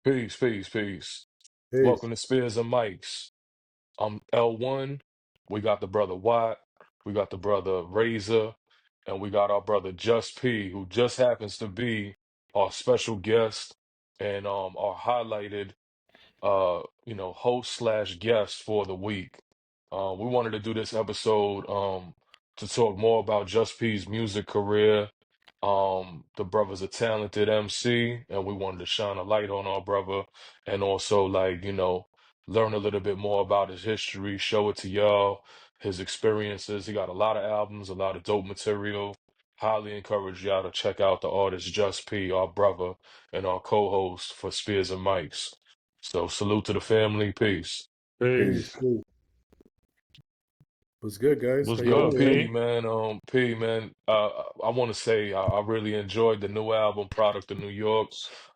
Peace, peace, peace. Peace. Welcome to Spearz and Micz. I'm L1. We got the brother Watt. We got the brother Razor. And we got our brother Jus P, who just happens to be our special guest and our highlighted host slash guest for the week. We wanted to do this episode to talk more about Jus P's music career. The brother's a talented MC, and we wanted to shine a light on our brother and also learn a little bit more about his history, show it to y'all, his experiences. He got a lot of albums, a lot of dope material. Highly encourage y'all to check out the artist Jus P, our brother and our co-host for Spearz and Micz. So salute to the family. Peace. Peace. Peace. Peace. What's good, guys? What's How y'all Yo, good, doing? P, P. man? P, man. I want to say I really enjoyed the new album, Product of New York.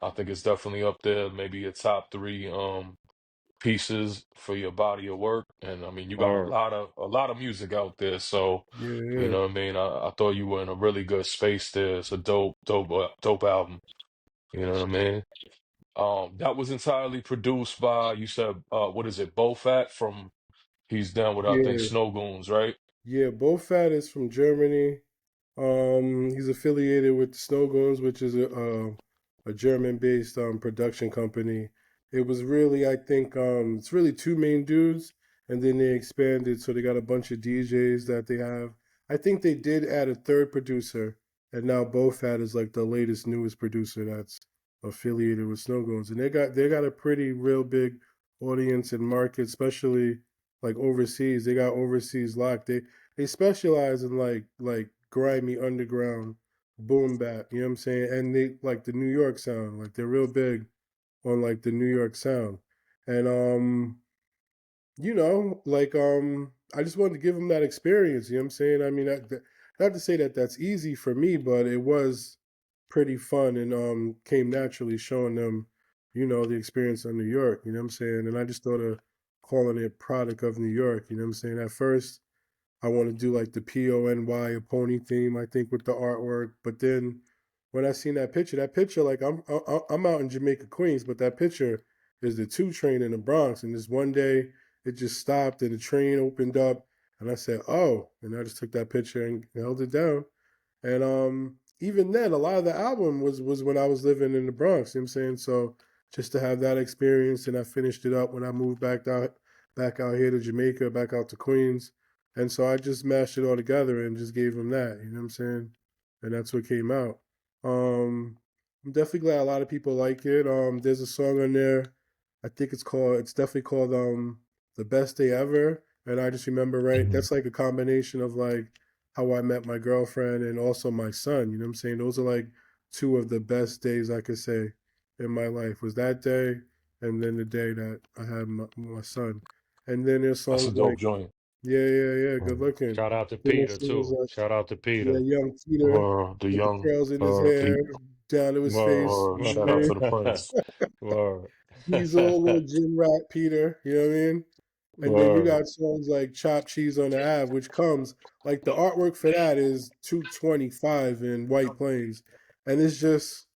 I think it's definitely up there, maybe a top three pieces for your body of work. And I mean, you got Or a lot of music out there, so Yeah, you yeah. know what I mean. I thought you were in a really good space there. It's a dope album. You know what I mean? That was entirely produced by, you said, what is it, Bofat from, he's down with, I think, Yeah. Snow Goons, right? Yeah. Bofat is from Germany. He's affiliated with Snow Goons, which is a German-based production company. It was really, I think, it's really two main dudes, and then they expanded, so they got a bunch of DJs that they have. I think they did add a third producer, and now Bofat is like the latest, newest producer that's affiliated with Snow Goons, and they got a pretty real big audience and market, especially like overseas. They got overseas locked. They specialize in like grimy underground boom bap, you know what I'm saying? And they like the New York sound. Like they're real big on like the New York sound. And I just wanted to give them that experience, you know what I'm saying? I mean, not to say that that's easy for me, but it was pretty fun and came naturally showing them, the experience of New York, you know what I'm saying? And I just thought of calling it Product of New York, you know what I'm saying? At first I want to do like the PONY, a pony theme, I think, with the artwork. But then when I seen that picture, like I'm out in Jamaica, Queens, but that picture is the 2 train in the Bronx. And this one day it just stopped and the train opened up, and I said, "Oh!" And I just took that picture and held it down. And even then, a lot of the album was when I was living in the Bronx. You know what I'm saying? So just to have that experience, and I finished it up when I moved back out here to Jamaica, back out to Queens. And so I just mashed it all together and just gave them that. You know what I'm saying? And that's what came out. Um, I'm definitely glad a lot of people like it. There's a song on there. I think it's definitely called The Best Day Ever. And I just remember, right, Mhm. that's like a combination of like how I met my girlfriend and also my son. You know what I'm saying? Those are like two of the best days I could say in my life, was that day and then the day that I had my son. And then there's That's a songs dope like, joint. yeah, yeah, yeah, good Mhm. looking. shout out to Then there's Peter songs too. like, Shout out to yeah, Peter. young Peter The with the young, curls in his hair, the down to his face. You know shout what I out mean? to the Prince. Word. Diesel, little gym rat Peter, you know what I mean? And then you Word. got songs like Chop Cheese on the Ave, which comes like the artwork for that is 225 in White Plains. And it's just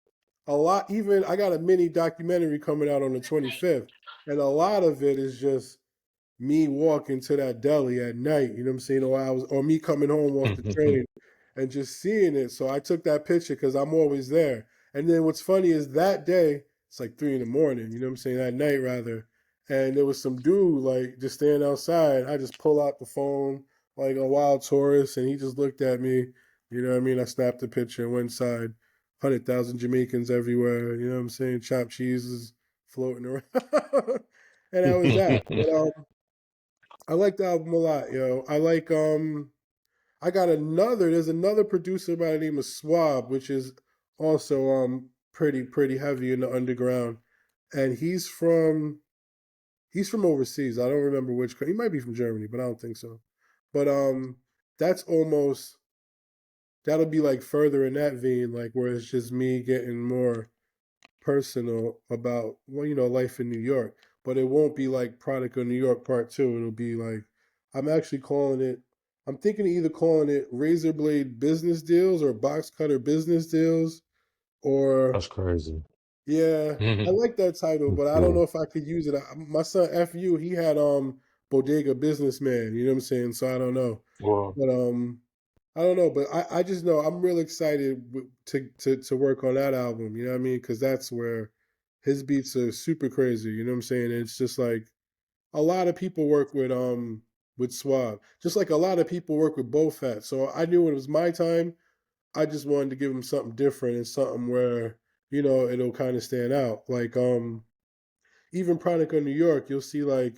a lot. Even I got a mini documentary coming out on the 25th, and a lot of it is just me walking to that deli at night, you know what I'm saying? Or me coming home off the train and just seeing it. So I took that picture because I'm always there. And then what's funny is that day, it's like 3 in the morning, you know what I'm saying? That night rather. And there was some dude like just standing outside. I just pull out the phone like a wild tourist, and he just looked at me. You know what I mean? I snapped the picture and went inside. 100,000 Jamaicans everywhere. You know what I'm saying? Chopped cheeses floating around. And that was that. But I like the album a lot, yo. There's another producer by the name of Swab, which is also pretty heavy in the underground. And he's from overseas. I don't remember which he might be from Germany, but I don't think so. But that's almost that'll be like further in that vein, like where it's just me getting more personal about, well, life in New York. But it won't be like Product of New York Part Two. It'll be like I'm actually calling it. I'm thinking of either calling it Razor Blade Business Deals or Box Cutter Business Deals, or That's crazy. Yeah, I Mhm. like that title, but I don't know Cool. if I could use it. My son FU, he had Bodega Businessman, you know what I'm saying? So I don't know. Well, But I don't know, but I just know I'm real excited to work on that album, you know what I mean? Because that's where his beats are super crazy, you know what I'm saying? And it's just like a lot of people work with Suave. Just like a lot of people work with Both Fat. So I knew when it was my time, I just wanted to give him something different and something where, it'll kind of stand out. Like even Chronic of New York, you'll see like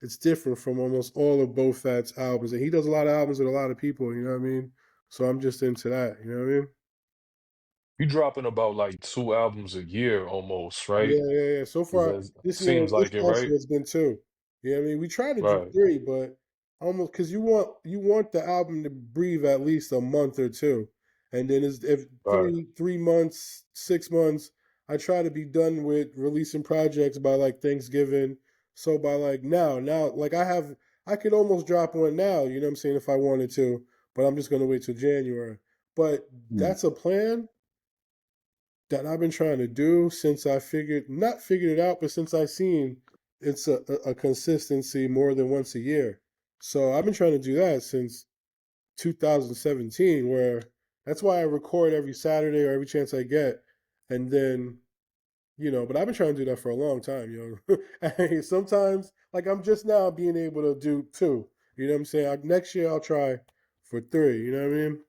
it's different from almost all of Both Fat's albums. And he does a lot of albums with a lot of people, you know what I mean? So I'm just into that, you know what I mean? you dropping about like 2 albums a year almost, right? Yeah, yeah, yeah. So Is far that this year, seems this like it, also right? has been two. Yeah, I mean, we try to do Right. three, but almost because you want the album to breathe at least a month or two, and then if Right. three months, 6 months, I try to be done with releasing projects by like Thanksgiving. So by like now, like I could almost drop one now. You know what I'm saying if I wanted to, but I'm just gonna wait till January. But Mm. that's a plan that I've been trying to do since I not figured it out, but since I seen it's a consistency more than once a year. So I've been trying to do that since 2017, where that's why I record every Saturday or every chance I get. And then, but I've been trying to do that for a long time, And sometimes, like I'm just now being able to do two. You know what I'm saying? Next year I'll try for three, you know what I mean?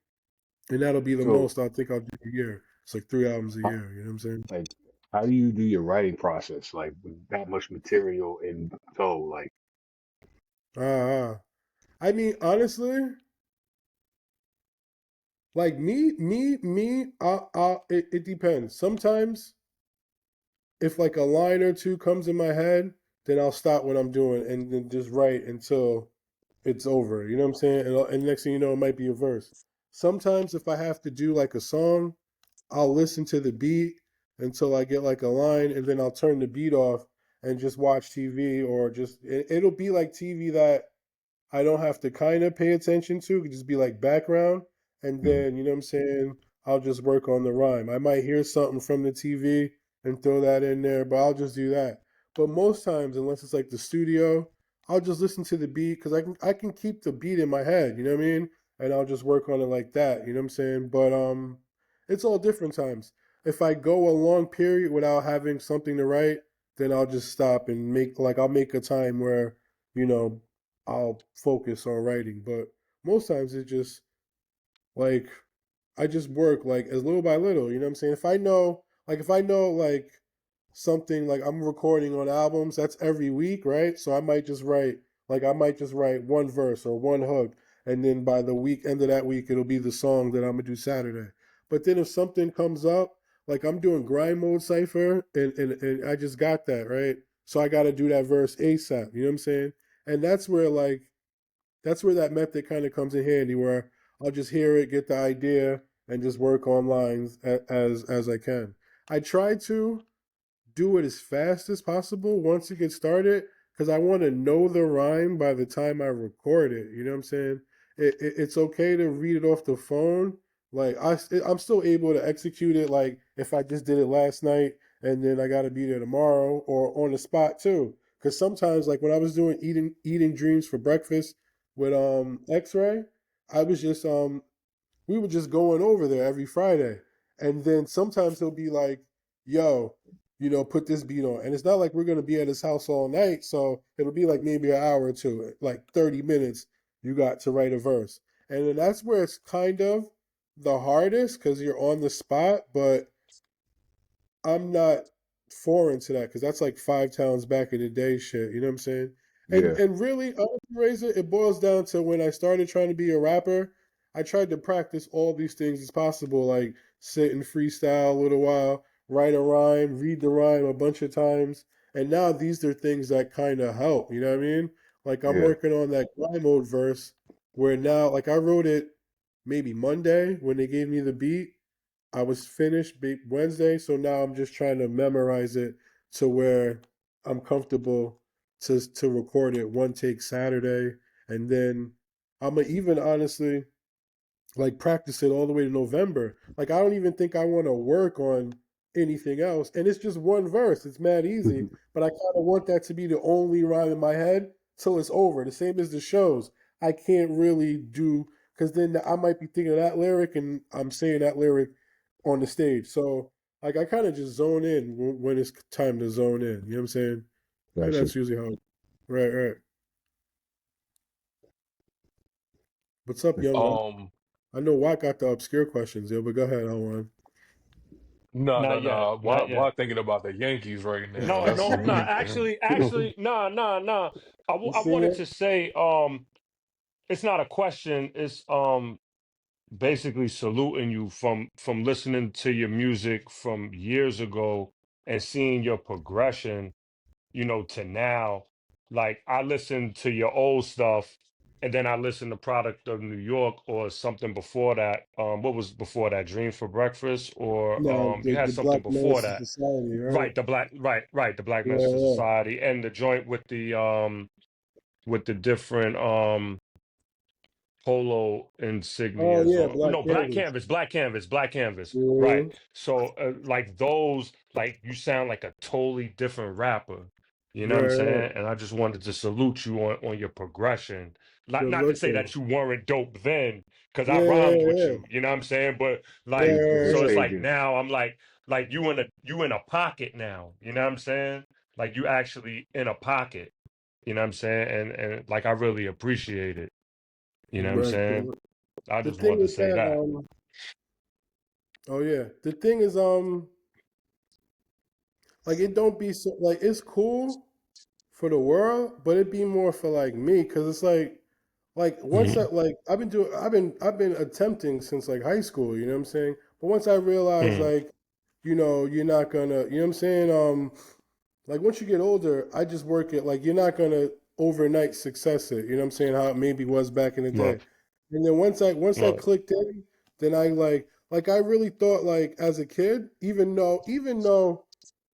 And that'll be the So, most I think I'll do a year. It's like 3 albums a uh, year, you know what I'm saying? like, how do you do your writing process? Like, with that much material in tow, like, Ah, I mean, honestly, like it depends. Sometimes, if like a line or two comes in my head, then I'll stop what I'm doing and then just write until it's over. You know what I'm saying? And next thing you know, it might be a verse. Sometimes, if I have to do like a song, I'll listen to the beat until I get like a line, and then I'll turn the beat off and just watch TV or it'll be like TV that I don't have to kind of pay attention to. It could just be like background. And mm, then, you know what I'm saying? I'll just work on the rhyme. I might hear something from the TV and throw that in there, but I'll just do that. But most times, unless it's like the studio, I'll just listen to the beat because I can keep the beat in my head, you know what I mean? And I'll just work on it like that, you know what I'm saying? But it's all different times. If I go a long period without having something to write, then I'll just stop and I'll make a time where, you know, I'll focus on writing. But most times it's just like I just work like as little by little, you know what I'm saying? If I know like something like I'm recording on albums, that's every week, right? So I might just write one verse or one hook, and then by the week end of that week it'll be the song that I'm gonna do Saturday. But then if something comes up, like I'm doing grind mode cipher and I just got that, right? So I gotta do that verse ASAP, you know what I'm saying? And that's where that method kind of comes in handy, where I'll just hear it, get the idea, and just work on lines as I can. I try to do it as fast as possible once you get started because I want to know the rhyme by the time I record it. You know what I'm saying? It's okay to read it off the phone. Like I'm still able to execute it. Like if I just did it last night and then I got to be there tomorrow or on the spot too. Because sometimes, like when I was doing eating dreams for breakfast with X-Ray, I was just we were just going over there every Friday. And then sometimes he'll be like, yo, put this beat on. And it's not like we're going to be at his house all night. So it'll be like maybe an hour or two, like 30 minutes you got to write a verse. And then that's where it's kind of the hardest because you're on the spot. But I'm not foreign to that because that's like 5 towns back in the day shit. You know what I'm saying? And yeah, and really, honestly, Razor, it boils down to when I started trying to be a rapper, I tried to practice all these things as possible, like sit and freestyle a little while, write a rhyme, read the rhyme a bunch of times. And now these are things that kind of help. You know what I mean? Like I'm yeah, working on that grind mode verse where now, like I wrote it maybe Monday when they gave me the beat. I was finished Wednesday, so now I'm just trying to memorize it to where I'm comfortable to record it one take Saturday, and then I'm gonna even honestly like practice it all the way to November. Like I don't even think I want to work on anything else. And it's just one verse. It's mad easy. But I kind of want that to be the only rhyme in my head till it's over. The same as the shows. I can't really do, because then I might be thinking of that lyric and I'm saying that lyric on the stage. So like I kind of just zone in when it's time to zone in. You know what I'm saying? And Gotcha. that's usually how. Right, right. What's up, young one? Um, I know Watt got the obscure questions, yo, but go ahead, Owen. no, no, Not yet. no. Not Why yet. thinking about the Yankees right now? No, That's no, no. you Actually, no, no, no. You I seen wanted it? to say, it's not a question. It's basically saluting you from listening to your music from years ago and seeing your progression, to now. Like I listened to your old stuff and then I listened to Product of New York or something before that. What was before that? Dreams for Breakfast, or No, you had the something Black before Medicine that. Society, right? Right, the Black Yeah, Medicine yeah. Society and the joint with the different polo Oh insignias, yeah, or Black no, Canvas. black canvas, right? Hmm. So like those, like you sound like a totally different rapper, you know what I'm Right, right. saying? And I just wanted to salute you on your progression. Not Good not to say looking. that you weren't dope then, because I Yeah, yeah, rhymed with yeah. you know what I'm saying? But Right, like, Different so right, it's right. like stages. now I'm like you in a pocket now, you know what I'm saying? Like you actually in a pocket, you know what I'm saying? And like I really appreciate it, you know what I'm Right. saying? I The just thing wanted to with say that, that. oh yeah. The thing is, like it don't be so like it's cool for the world, but it be more for like me, because it's like once I Mhm. like I've been attempting since like high school, you know what I'm saying? But once I realized Mm, like, you're not gonna, you know what I'm saying? Like once you get older, I just work it like you're not gonna overnight success it, you know what I'm saying? How it maybe was back in the day. right, And then once I right. clicked in, then I like I really thought like as a kid, even though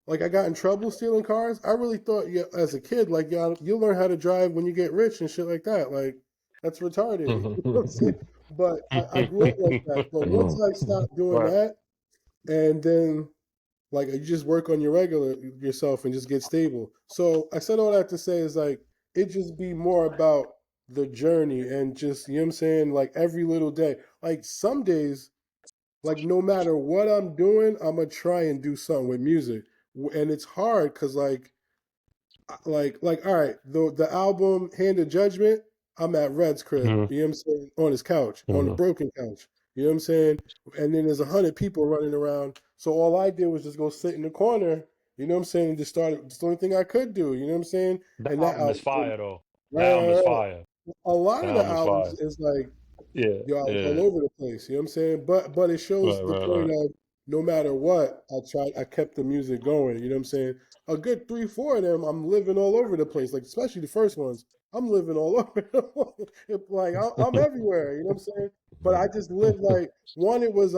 like I got in trouble stealing cars. I really thought, yeah, as a kid, like yeah, you'll learn how to drive when you get rich and shit like that. Like that's retarded. You know what I'm saying? But I grew up like that. But once I stopped doing Right. that, and then like you just work on your regular yourself and just get stable. So I said all that to say is like it just be more about the journey and just, you know what I'm saying, like every little day. Like some days, like no matter what I'm doing, I'm gonna try and do something with music, and it's hard because like all right, the album Hand of Judgment, I'm at Red's crib, Hmm. you know what I'm saying, on his couch, on the Hmm. broken couch, you know what I'm saying, and then there's 100 people running around. So all I did was just go sit in the corner, you know what I'm saying, and just start. It's the only thing I could do, you know what I'm saying, The and that album is album, fire though. The right, album is right, right. fire. A lot The of the album is albums fire. is like Yeah, yo, I was all yeah. over the place. You know what I'm saying? But it shows Right, the right, point right. of no matter what, I kept the music going. You know what I'm saying? A good three, four of them, I'm living all over the place. Like especially the first ones, I'm living all over. Like I'm everywhere. You know what I'm saying? But I just live like one. It was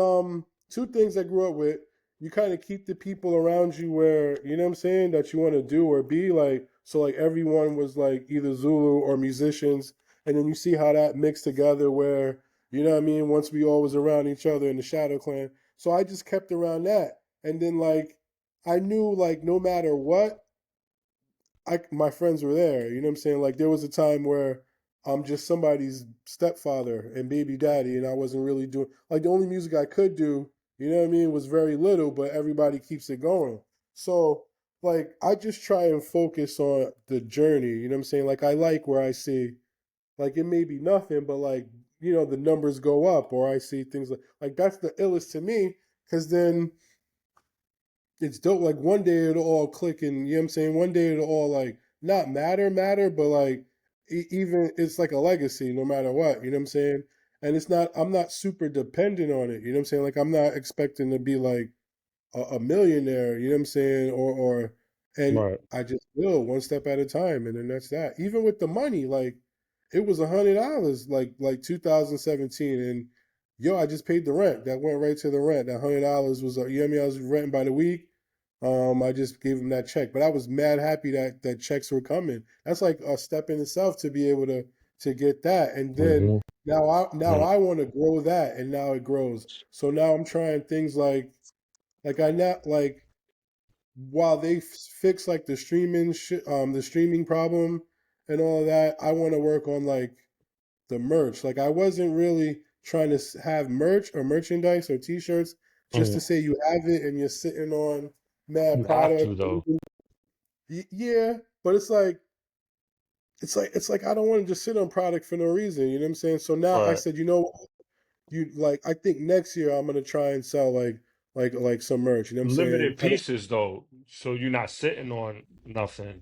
two things I grew up with. You kind of keep the people around you where you know what I'm saying that you want to do or be like. So like everyone was like either Zulu or musicians, and then you see how that mixed together where you know what I mean, once we all was around each other in the Shadow Clan. So I just kept around that, and then like I knew like no matter what, my friends were there. You know what I'm saying? Like there was a time where I'm just somebody's stepfather and baby daddy, and I wasn't really doing like the only music I could do. You know what I mean? Was very little, but everybody keeps it going. So like I just try and focus on the journey. You know what I'm saying? Like I like where I see like it may be nothing, but like the numbers go up, or I see things like that's the illest to me, because then it's dope. Like one day it'll all click, and you know what I'm saying. One day it'll all like not matter, but like even it's like a legacy, no matter what. You know what I'm saying. And it's not. I'm not super dependent on it. You know what I'm saying. Like I'm not expecting to be like a millionaire, you know what I'm saying? And Right. I just will one step at a time, and then that's that. Even with the money, like it was $100, like 2017, and yo, I just paid the rent. That went right to the rent. That $100 was, you know what I mean? I was renting by the week. I just gave him that check, but I was mad happy that checks were coming. That's like a step in itself to be able to get that, and then Hmm. now Right. I want to grow that, and now it grows. So now I'm trying things like like I not like while they fix like the streaming problem and all of that, I want to work on like the merch. Like I wasn't really trying to have merch or merchandise or T-shirts just to Mhm. say you have it and you're sitting on mad You have to product. though. Yeah, but it's like I don't want to just sit on product for no reason. You know what I'm saying? So now I Right. said, you like I think next year I'm gonna try and sell like some merch. You know what I'm saying? Limited pieces though, so you're not sitting on nothing.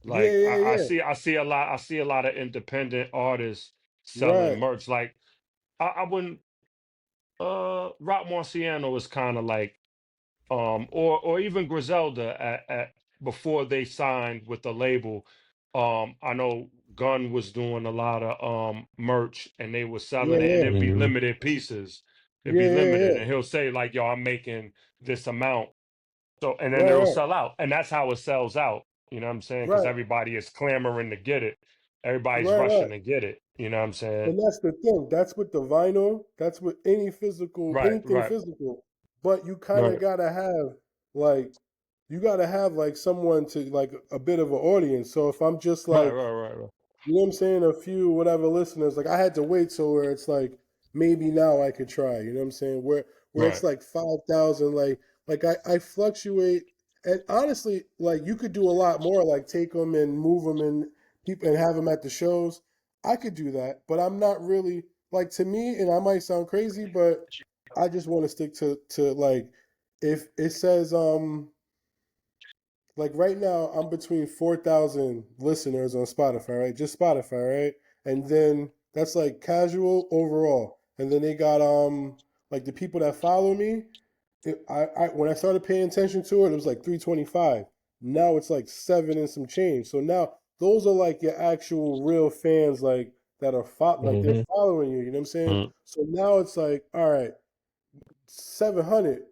Yeah, Like yeah, I yeah. see a lot of independent artists selling Right. merch. Like I wouldn't Rock Marciano is kind of like or even Griselda at before they signed with the label. I know Gunn was doing a lot of merch and they were Yeah, selling it and yeah. it'd be Hmm. limited pieces. It'd be Yeah, yeah, limited yeah. and he'll say like, yo, I'm making this amount. So and then Right, it'll right. sell out. And that's how it sells out. You know what I'm saying? Because Right. everybody is clamoring to get it. Everybody's Right, right. rushing to get it. You know what I'm saying? And that's the thing. That's with the vinyl. That's with Right, anything right, physical. But you kind of right, gotta have like you gotta have like someone to like a bit of an audience. So if I'm just right, like right, right, right. you know what I'm saying? A few whatever listeners. Like I had to wait till where it's like maybe now I could try. You know what I'm saying? Where it's Right. like 5,000. Like I fluctuate. And honestly, like you could do a lot more. Like take them and move them and people and have them at the shows. I could do that, but I'm not really like to me. And I might sound crazy, but I just want to stick to like if it says like right now I'm between 4,000 listeners on Spotify, right? Just Spotify, right? And then that's like casual overall. And then they got like the people that follow me, I when I started paying attention to it, it was like 325. Now it's like 7 and some change. So now those are like your actual real fans like that are like they're Hmm. following you, you know what I'm saying? Mm. So now it's like, all right, 700,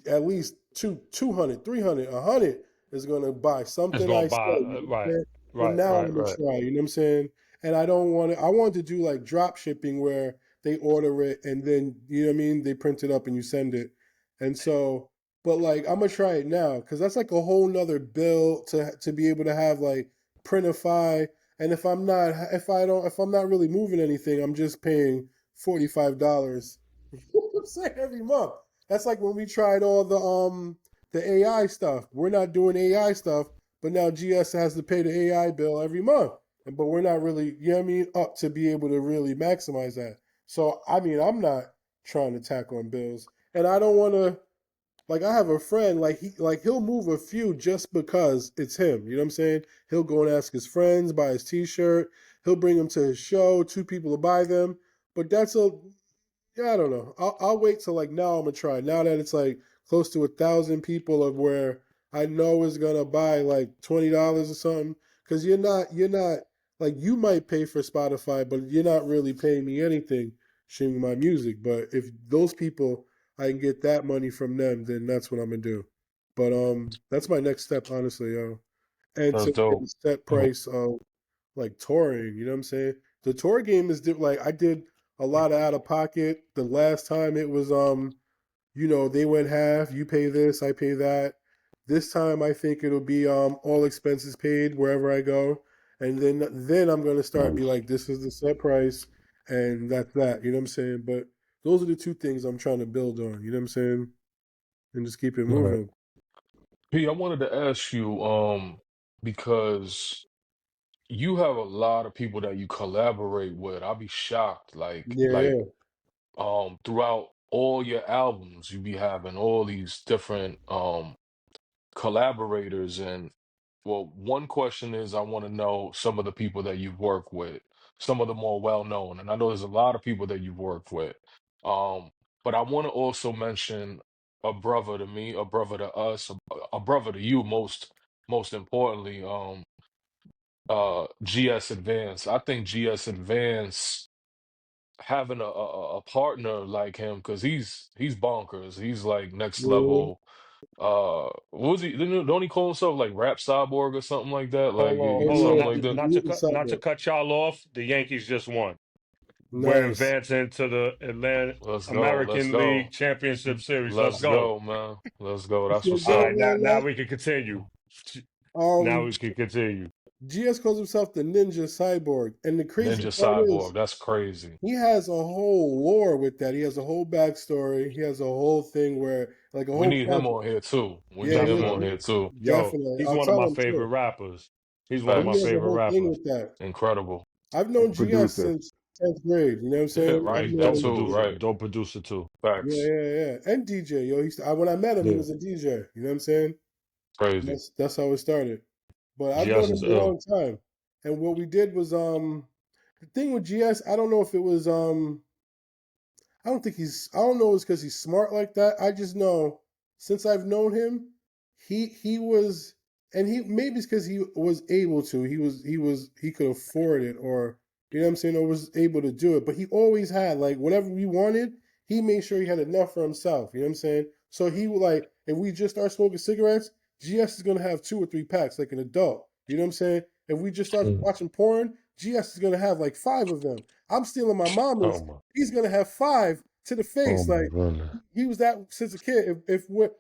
at least 200, 300, 100 is going to buy It's something gonna I say. buy You know what I'm right, saying? So right, now I'm right, going to right. try, you know what I'm saying? And I don't want to, I want to do like drop shipping where they order it and then, you know what I mean? They print it up and you send it. And so, but like, I'm going to try it now because that's like a whole nother bill to be able to have like Printify. And if I'm not really moving anything, I'm just paying $45. You know what I'm saying? Every month. That's like when we tried all the AI stuff. We're not doing AI stuff, but now GS has to pay the AI bill every month. But we're not really, you know what I mean, up to be able to really maximize that. So I mean, I'm not trying to tack on bills. And I don't want to like I have a friend he'll move a few just because it's him. You know what I'm saying? He'll go and ask his friends, buy his t-shirt, he'll bring them to his show, 2 people to buy them. But that's a yeah, I don't know. I'll wait till like now I'm gonna try. Now that it's like close to 1,000 people of where I know is gonna buy like $20 or something. Because you're not like you might pay for Spotify, but you're not really paying me anything streaming my music. But if those people I can get that money from them, then that's what I'm gonna do. But that's my next step, honestly, yo. And That's to get dope. a set price of like touring. You know what I'm saying? The tour game is like I did a lot of out of pocket. The last time it was they went half. You pay this, I pay that. This time I think it'll be all expenses paid wherever I go, and then I'm gonna start Mhm. be like this is the set price, and that's that. You know what I'm saying? But those are the two things I'm trying to build on. You know what I'm saying? And just keep it Right. moving. P, I wanted to ask you, because you have a lot of people that you collaborate with. I'll be shocked, Yeah, like yeah. throughout all your albums, you be having all these different collaborators. And well, one question is I want to know some of the people that you've worked with, some of the more well-known, and I know there's a lot of people that you've worked with. Um, but I want to also mention a brother to me, a brother to us, a brother to you most importantly, GS Advance. I think GS Advance having a partner like him, because he's bonkers. He's like next Mhm. level. What was he? Don't he call himself like Rap Cyborg or something like that? Like Oh Hold on, something yeah, like the that. not to mutant cut cyborg. y'all off. The Yankees just won. we're Nice. advancing to the Atlantic Let's go. Let's American League go. Championship Series. Let's Let's go. go, man. Let's go. You That's feel what's All good, up. right, now man? now we can continue. Now Um, we can continue. GS calls himself the Ninja Cyborg, and the crazy Ninja part is Cyborg. That's crazy. he has a whole lore with that. He has a whole backstory. He has a whole thing where, like, a We whole need him project. on here too. We Yeah, need he him has, on Definitely. here too. Yo, definitely. he's I'll one of tell my him favorite too. rappers. He's one of But my he has Facts. a favorite whole thing rappers. with that. Incredible. I've known GS Producer. since 10th grade. You know what I'm Yeah, saying? I've right. known That Dope him too. since. producer. Right. Dope producer too. Yeah, Facts. yeah, yeah. And DJ, yo. When I met him, he Yeah. was a DJ. You know what I'm saying? Crazy. That's how it started. But I've known GS him is a long ill. time. And what we did was the thing with GS, I don't know if it was I don't know it's because he's smart like that. I just know since I've known him, he was and he maybe it's because he was able to. He could afford it or you know what I'm saying, or was able to do it. But he always had like whatever we wanted, he made sure he had enough for himself. You know what I'm saying? So he would like if we just start smoking cigarettes, GS is gonna have 2 or 3 packs like an adult. You know what I'm saying? If we just start Mm. watching porn, GS is gonna have like 5 of them. I'm stealing my Oh mama's. my. He's gonna have 5 to the Oh face. my Like goodness. he was that since a kid. If we're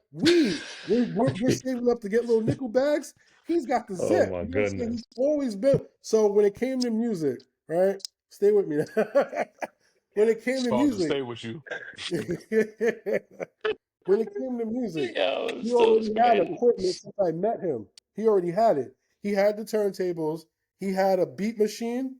saving up to get little nickel bags, he's got the Oh zip. my You know what I'm saying? goodness. He's always been. So when it came to music, right? Stay with me. When it came to Start to music, stay with you. when it came to music, Yo, he still is already had crazy. equipment since I met him. He already had it. He had the turntables. He had a beat machine,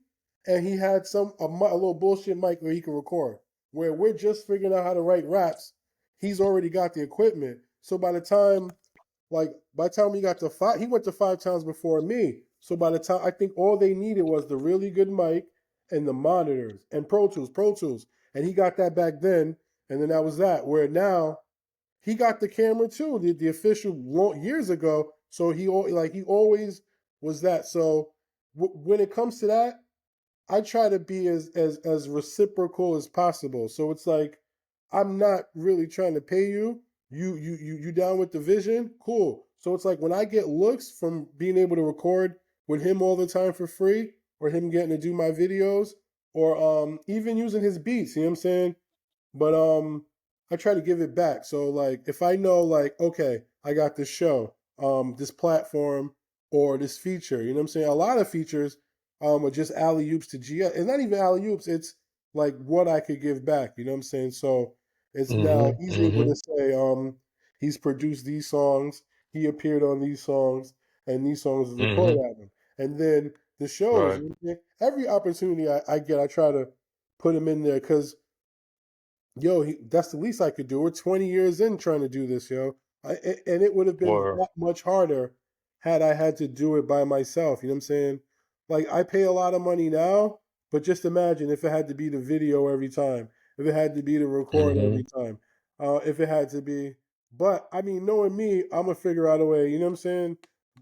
and he had a little bullshit mic where he could record. Where we're just figuring out how to write raps, he's already got the equipment. So by the time we got to 5, he went to 5 towns before me. So by the time I think all they needed was the really good mic and the monitors and Pro Tools, and he got that back then. And then that was that. Where now he got the camera too, the official years ago. So he always was that. So when it comes to that, I try to be as reciprocal as possible. So it's like I'm not really trying to pay you. You down with the vision? Cool. So it's like when I get looks from being able to record with him all the time for free, or him getting to do my videos, or even using his beats. You know what I'm saying? But I try to give it back. So like if I know like okay, I got this show, this platform or this feature, you know what I'm saying? A lot of features are just alley oops to GS. It's not even alley oops, it's like what I could give back, you know what I'm saying? So it's now Mm-hmm. he's able Mm-hmm. to say he's produced these songs, he appeared on these songs, and these songs is Mm-hmm. recorded album. And then the shows, Right. you know what I'm saying? Every opportunity I get, I try to put him in there because yo, that's the least I could do. We're 20 years in trying to do this, yo. And it would have been Or that much harder had I had to do it by myself. You know what I'm saying? Like, I pay a lot of money now, but just imagine if it had to be the video every time, if it had to be the record mm-hmm. every time, if it had to be. But, I mean, knowing me, I'm going to figure out a way, you know what I'm saying?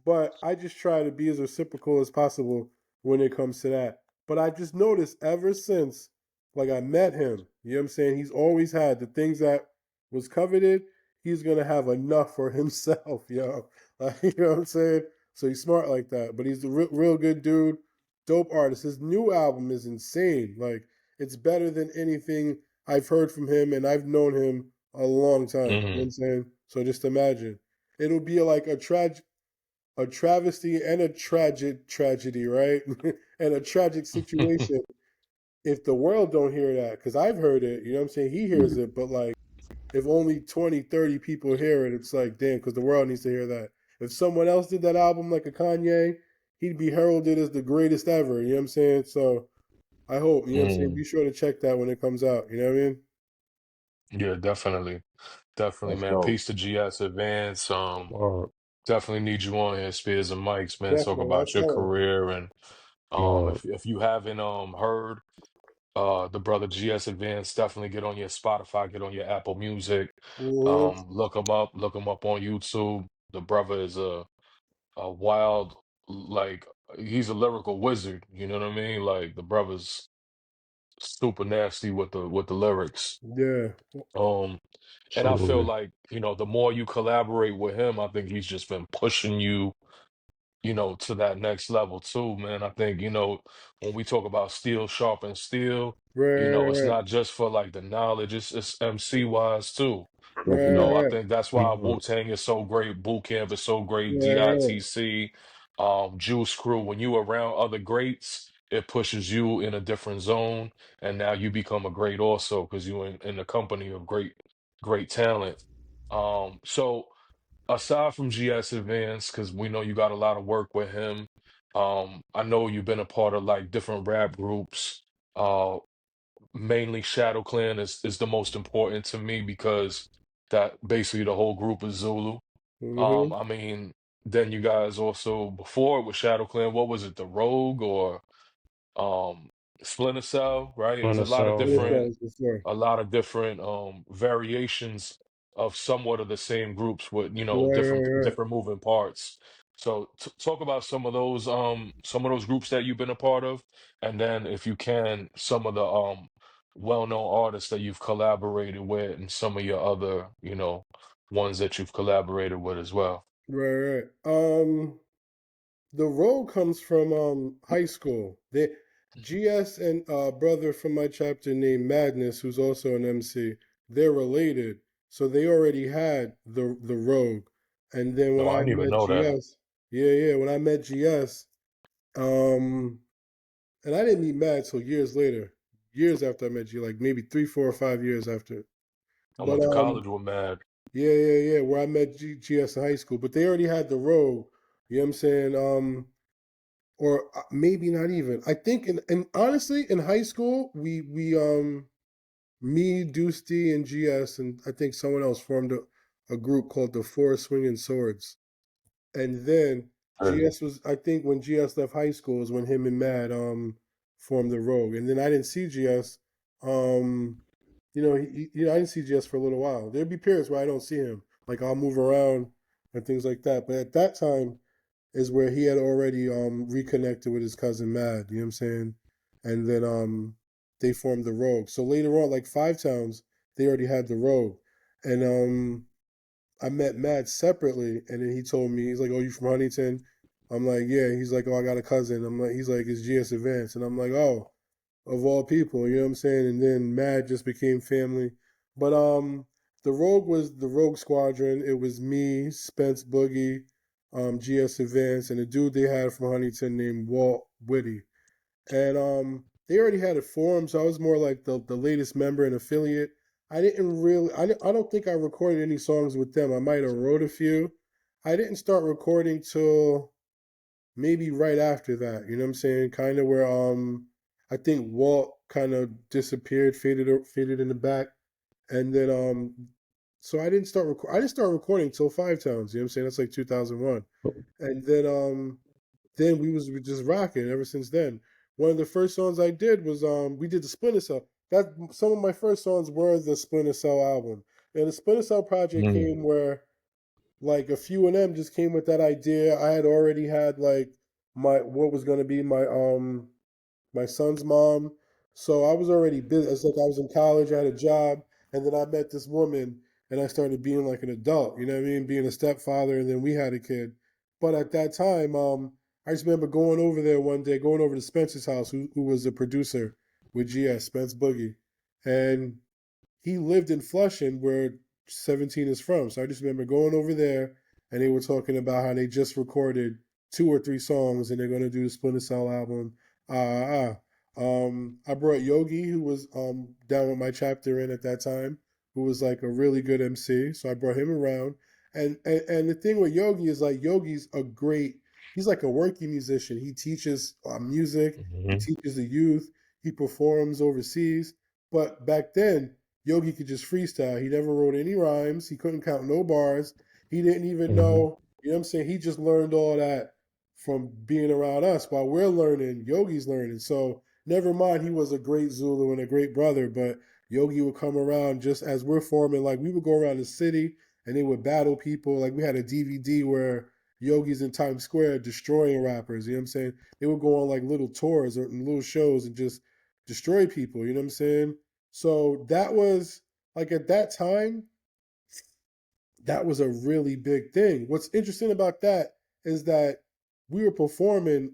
But I just try to be as reciprocal as possible when it comes to that. But I just noticed ever since like I met him. You know what I'm saying? He's always had the things that was coveted. He's gonna have enough for himself, yo. Like, you know what I'm saying? So he's smart like that. But he's a real good dude, dope artist. His new album is insane. Like it's better than anything I've heard from him, and I've known him a long time. You know what Mm-hmm. I'm saying? So just imagine, it'll be like a travesty and a tragic tragedy, right? And a tragic situation if the world don't hear that, because I've heard it, you know what I'm saying? He hears it, but like if only 20, 30 people hear it, it's like, damn, because the world needs to hear that. If someone else did that album like a Kanye, he'd be heralded as the greatest ever, you know what I'm saying? So I hope, you know what I'm saying? Mm. Be sure to check that when it comes out, you know what I mean? Yeah, definitely. Definitely, That's man. dope. Peace to GS Advance. Word. Definitely need you on here, Spears and Mike's, man. Talk Definitely. I'll about your tell him. career and Word. if you haven't heard the brother GS Advance, definitely get on your Spotify, get on your Apple Music. Mm-hmm. Look him up on YouTube. The brother is a wild, like he's a lyrical wizard, you know what I mean? Like the brother's super nasty with the lyrics. Yeah. Um and I feel Absolutely. like, the more you collaborate with him, I think he's just been pushing you to that next level too, man. I think, when we talk about steel sharpen steel, it's Right, not just for like the knowledge, it's MC wise too. I right, think that's why Mhm. Wu-Tang is so great, Boot Camp is so great, right, DITC, Juice Crew. When you around other greats, it pushes you in a different zone, and now you become a great also because you in the company of great talent. So aside from GS Advance, because we know you got a lot of work with him, I know you've been a part of like different rap groups. Uh, Mainly Shadow Clan is the most important to me because that basically the whole group is Zulu. mm-hmm. I mean, then you guys also before it was Shadow Clan, what was it, the Rogue or um Splinter Cell, right? It was Splinter Cell, yeah. a lot of different variations of somewhat of the same groups with different Right. different moving parts. So talk about some of those groups that you've been a part of, and then if you can, some of the well-known artists that you've collaborated with and some of your other ones that you've collaborated with as well. Right. The role comes from high school. GS and brother from my chapter named Madness, who's also an MC, they're related. So they already had the Rogue. And then when No, I I didn't even met know that. GS, yeah, when I met GS, um, and I didn't meet Mad till years later, years after I met you, like maybe 3, 4, or 5 years after. I But went to college with Mad. yeah, where I met GS in high school. But they already had the Rogue. You know what I'm saying? Or maybe not even. I think and honestly, in high school, we me, Dusty, and GS, and I think someone else formed a group called the Four Swinging Swords. And then GS was, I think, when GS left high school is when him and Mad formed the Rogue. And then I didn't see GS. Um, I didn't see GS for a little while. There'd be periods where I don't see him, like I'll move around and things like that. But at that time is where he had already reconnected with his cousin Mad. You know what I'm saying? And then they formed the Rogue. So later on, like Five Towns, they already had the Rogue, and I met Matt separately, and then he told me, he's like, "Oh, you from Huntington?" I'm like, "Yeah." He's like, "Oh, I got a cousin." He's like, "It's GS Advance," and I'm like, "Oh, of all people," you know what I'm saying? And then Matt just became family. But the Rogue was the Rogue Squadron. It was me, Spence Boogie, GS Advance, and a dude they had from Huntington named Walt Whitty. And they already had it formed, so I was more like the latest member and affiliate. I don't think I recorded any songs with them. I might have wrote a few. I didn't start recording till maybe right after that. You know what I'm saying? Kind of where I think Walt kind of disappeared, faded in the back, and then so I didn't start recording till Five Towns. You know what I'm saying? That's like 2001, and then we just rocking ever since then. One of the first songs I did was we did the Splinter Cell. That some of my first songs were the Splinter Cell album. And the Splinter Cell project Mm, came where like a few of them just came with that idea. I had already had like my what was gonna be my son's mom. So I was already busy. It's like I was in college, I had a job, and then I met this woman and I started being like an adult, you know what I mean? Being a stepfather, and then we had a kid. But at that time, I just remember going over there one day, going over to Spencer's house, who was a producer with GS, Spence Boogie. And he lived in Flushing, where 17 is from. So I just remember going over there, and they were talking about how they just recorded 2 or 3 songs, and they're gonna do the Splinter Cell album. I brought Yogi, who was down with my chapter in at that time, who was like a really good MC. So I brought him around, and the thing with Yogi is like Yogi's a great. He's like a working musician. He teaches music. He mhm, teaches the youth. He performs overseas. But back then, Yogi could just freestyle. He never wrote any rhymes. He couldn't count no bars. He didn't even mhm, know, you know what I'm saying? He just learned all that from being around us. While we're learning, Yogi's learning. So never mind, he was a great Zulu and a great brother, but Yogi would come around just as we're forming. Like we would go around the city and they would battle people. Like we had a DVD where Yogi's in Times Square destroying rappers. You know what I'm saying? They would go on like little tours or little shows and just destroy people. You know what I'm saying? So that was like at that time, that was a really big thing. What's interesting about that is that we were performing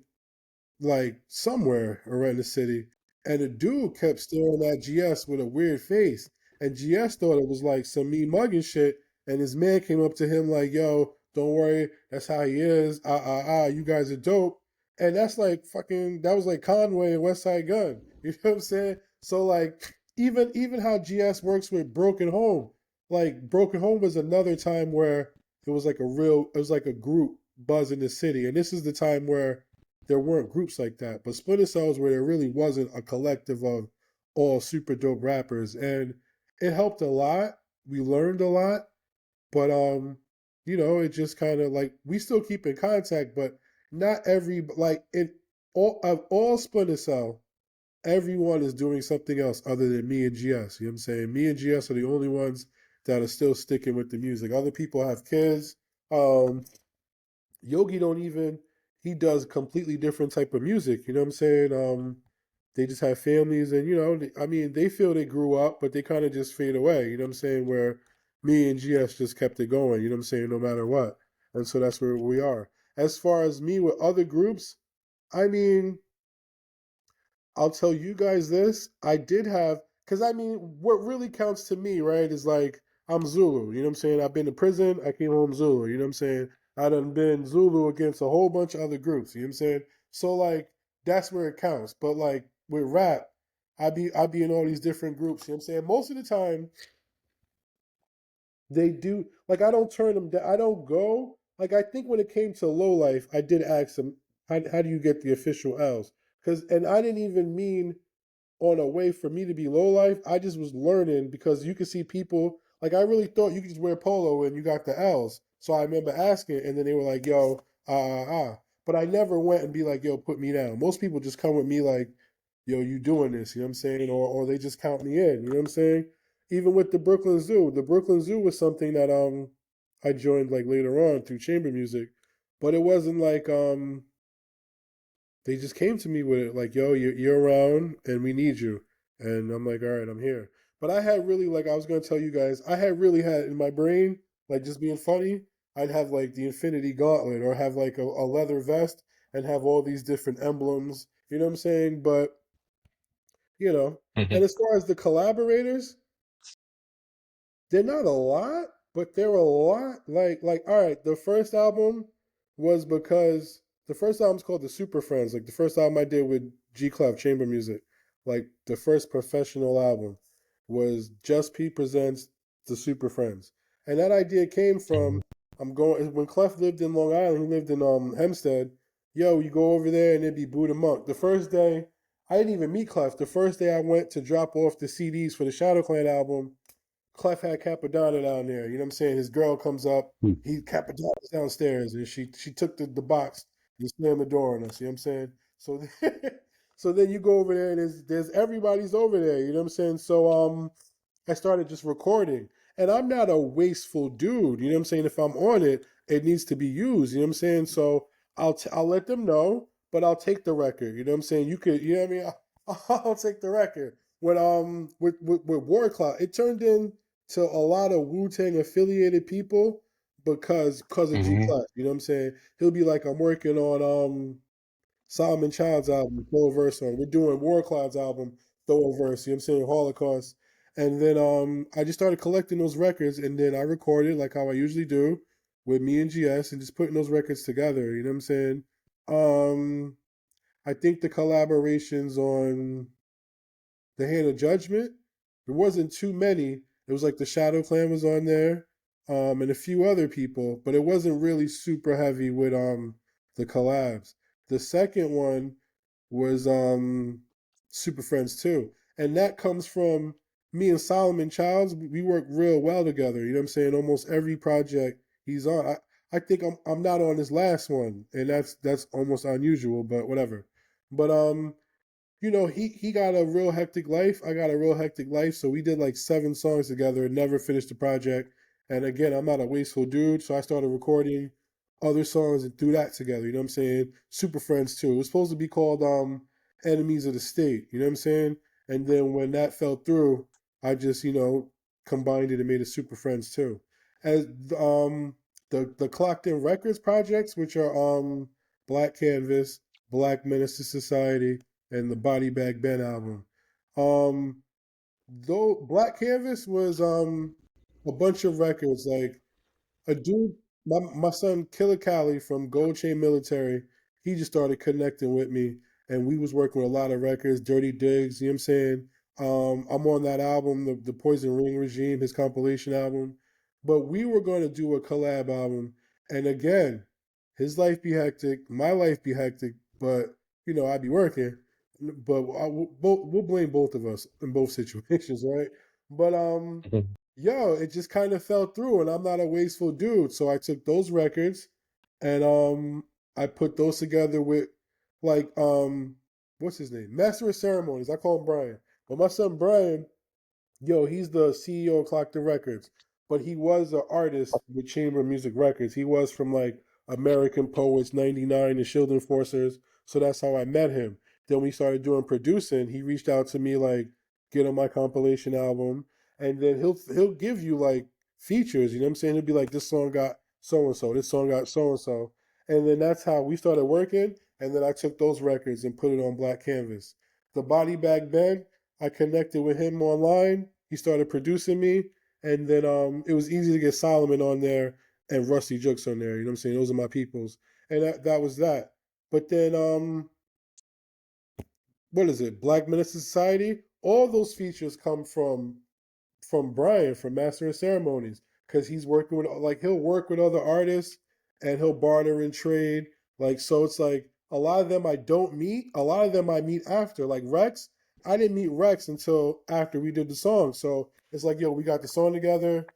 like somewhere around the city, and the dude kept staring at GS with a weird face, and GS thought it was like some me mugging shit, and his man came up to him like, "Yo, don't worry, that's how he is. You guys are dope." And that's like fucking. That was like Conway and West Side Gun. You know what I'm saying? So like, even how GS works with Broken Home, like Broken Home was another time where it was like it was like a group buzz in the city, and this is the time where there weren't groups like that. But Splinter Cells, where there really wasn't a collective of all super dope rappers, and it helped a lot. We learned a lot, but it just kind of like we still keep in contact, but not every like in all Splinter Cell, everyone is doing something else other than me and GS. You know what I'm saying? Me and GS are the only ones that are still sticking with the music. Other people have kids. Um, Yogi don't even he does completely different type of music. You know what I'm saying? They just have families, and I mean, they feel they grew up, but they kind of just fade away. You know what I'm saying? Where me and GS just kept it going. You know what I'm saying? No matter what, and so that's where we are. As far as me with other groups, I mean, I'll tell you guys this. I did have, because I mean, what really counts to me, right, is like, I'm Zulu. You know what I'm saying? I've been to prison. I came home Zulu. You know what I'm saying? I done been Zulu against a whole bunch of other groups. You know what I'm saying? So, like, that's where it counts. But, like, with rap, I be in all these different groups. You know what I'm saying? Most of the time, they do, like, I don't turn them down. I don't go. Like, I think when it came to Low Life, I did ask them, how do you get the official L's? And I didn't even mean on a way for me to be low life. I just was learning because you could see people like I really thought you could just wear polo and you got the L's. So I remember asking, and then they were like, "Yo, But I never went and be like, "Yo, put me down." Most people just come with me like, "Yo, you doing this?" You know what I'm saying? Or they just count me in. You know what I'm saying? Even with the Brooklyn Zoo was something that I joined like later on through chamber music, but it wasn't like they just came to me with it like, "Yo, you're around and we need you." And I'm like, "All right, I'm here." But I had really, like, I was going to tell you guys, I had really had in my brain, like, just being funny, I'd have like the Infinity Gauntlet or have like a leather vest and have all these different emblems. You know what I'm saying? But, Hmm. and as far as the collaborators, they're not a lot, but they're a lot. Like, all right, the first album was because the first album's called The Super Friends. Like the first album I did with G Clef Chamber Music, like the first professional album was Jus P presents The Super Friends, and that idea came from I'm going when Clef lived in Long Island. He lived in Hempstead. Yo, you go over there and it'd be Buddha Monk. The first day, I didn't even meet Clef. The first day I went to drop off the CDs for the Shadow Clan album, Clef had Capadonna down there. You know what I'm saying? His girl comes up. Hmm. He Capadonna's downstairs, and she took the box and slammed the door on us. You know what I'm saying? So so then you go over there, and there's everybody's over there. You know what I'm saying? So I started just recording, and I'm not a wasteful dude. You know what I'm saying? If I'm on it, it needs to be used. You know what I'm saying? So I'll let them know, but I'll take the record. You know what I'm saying? You know what I mean? I'll take the record. With War Cloud, it turned in to a lot of Wu Tang affiliated people because of G Hmm. Class. You know what I'm saying? He'll be like, I'm working on Solomon Child's album, throw a verse on. We're doing War Cloud's album, throw a verse. You know what I'm saying? Holocaust. And then I just started collecting those records, and then I recorded like how I usually do with me and GS, and just putting those records together. You know what I'm saying? Um, I think the collaborations on the Hand of Judgment. There wasn't too many. It was like the Shadow Clan was on there, and a few other people, but it wasn't really super heavy with the collabs. The second one was Super Friends 2. And that comes from me and Solomon Childs. We work real well together. You know what I'm saying? Almost every project he's on. I think I'm not on this last one, and that's almost unusual, but whatever. But he got a real hectic life. I got a real hectic life. So we did like 7 songs together and never finished the project. And again, I'm not a wasteful dude. So I started recording other songs and threw that together. You know what I'm saying? Super Friends too. It was supposed to be called Enemies of the State. You know what I'm saying? And then when that fell through, I just, combined it and made it Super Friends too. As the Clocked In Records projects, which are Black Canvas, Black Menace to Society, and the Body Bag Ben album. Though Black Canvas was a bunch of records like a dude, my son Killer Cali from Gold Chain Military, he just started connecting with me, and we was working with a lot of records, Dirty Digs, you know what I'm saying? I'm on that album, the Poison Ring Regime, his compilation album. But we were going to do a collab album, and again, his life be hectic, my life be hectic, but I'd be working. But we'll blame both of us in both situations, right? But yo, it just kind of fell through, and I'm not a wasteful dude. So I took those records and I put those together with like what's his name? Master of Ceremonies. I call him Brian. But my son Brian, yo, he's the CEO of Clockton Records, but he was an artist with Chamber Music Records. He was from like American Poets 99 and Shield Enforcers. So that's how I met him. Then we started doing producing. He reached out to me like, get on my compilation album. And then he'll give you like features, you know what I'm saying? He'll be like, this song got so and so, this song got so and so. And then that's how we started working. And then I took those records and put it on Black Canvas. The Body Bag Ben, I connected with him online. He started producing me, and then it was easy to get Solomon on there and Rusty Jukes on there. You know what I'm saying? Those are my peoples, and that was that. But then what is it? Black Minister Society. All those features come from Brian from Master of Ceremonies because he's working with like he'll work with other artists and he'll barter and trade. Like so, it's like a lot of them I don't meet. A lot of them I meet after. Like Rex, I didn't meet Rex until after we did the song. So it's like, yo, we got the song together.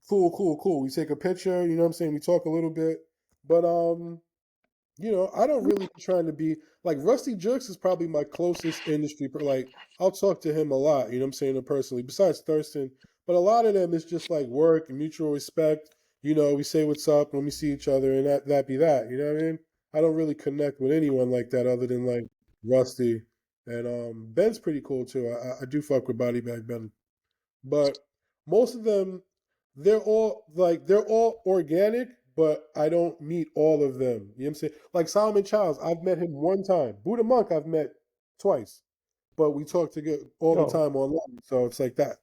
Cool, cool, cool. We take a picture. You know what I'm saying? We talk a little bit, but I don't really be trying to be like Rusty Jerks is probably my closest industry. Like I'll talk to him a lot, you know what I'm saying, personally, besides Thurston. But a lot of them is just like work and mutual respect. We say what's up when we see each other and that be that. You know what I mean? I don't really connect with anyone like that other than like Rusty. And Ben's pretty cool too. I do fuck with Body Bag Ben. But most of them, they're all organic, but I don't meet all of them. You know what I'm saying? Like Solomon Childs, I've met him one time. Buddha Monk, I've met twice, but we talk together all the Yo, time online. So it's like that.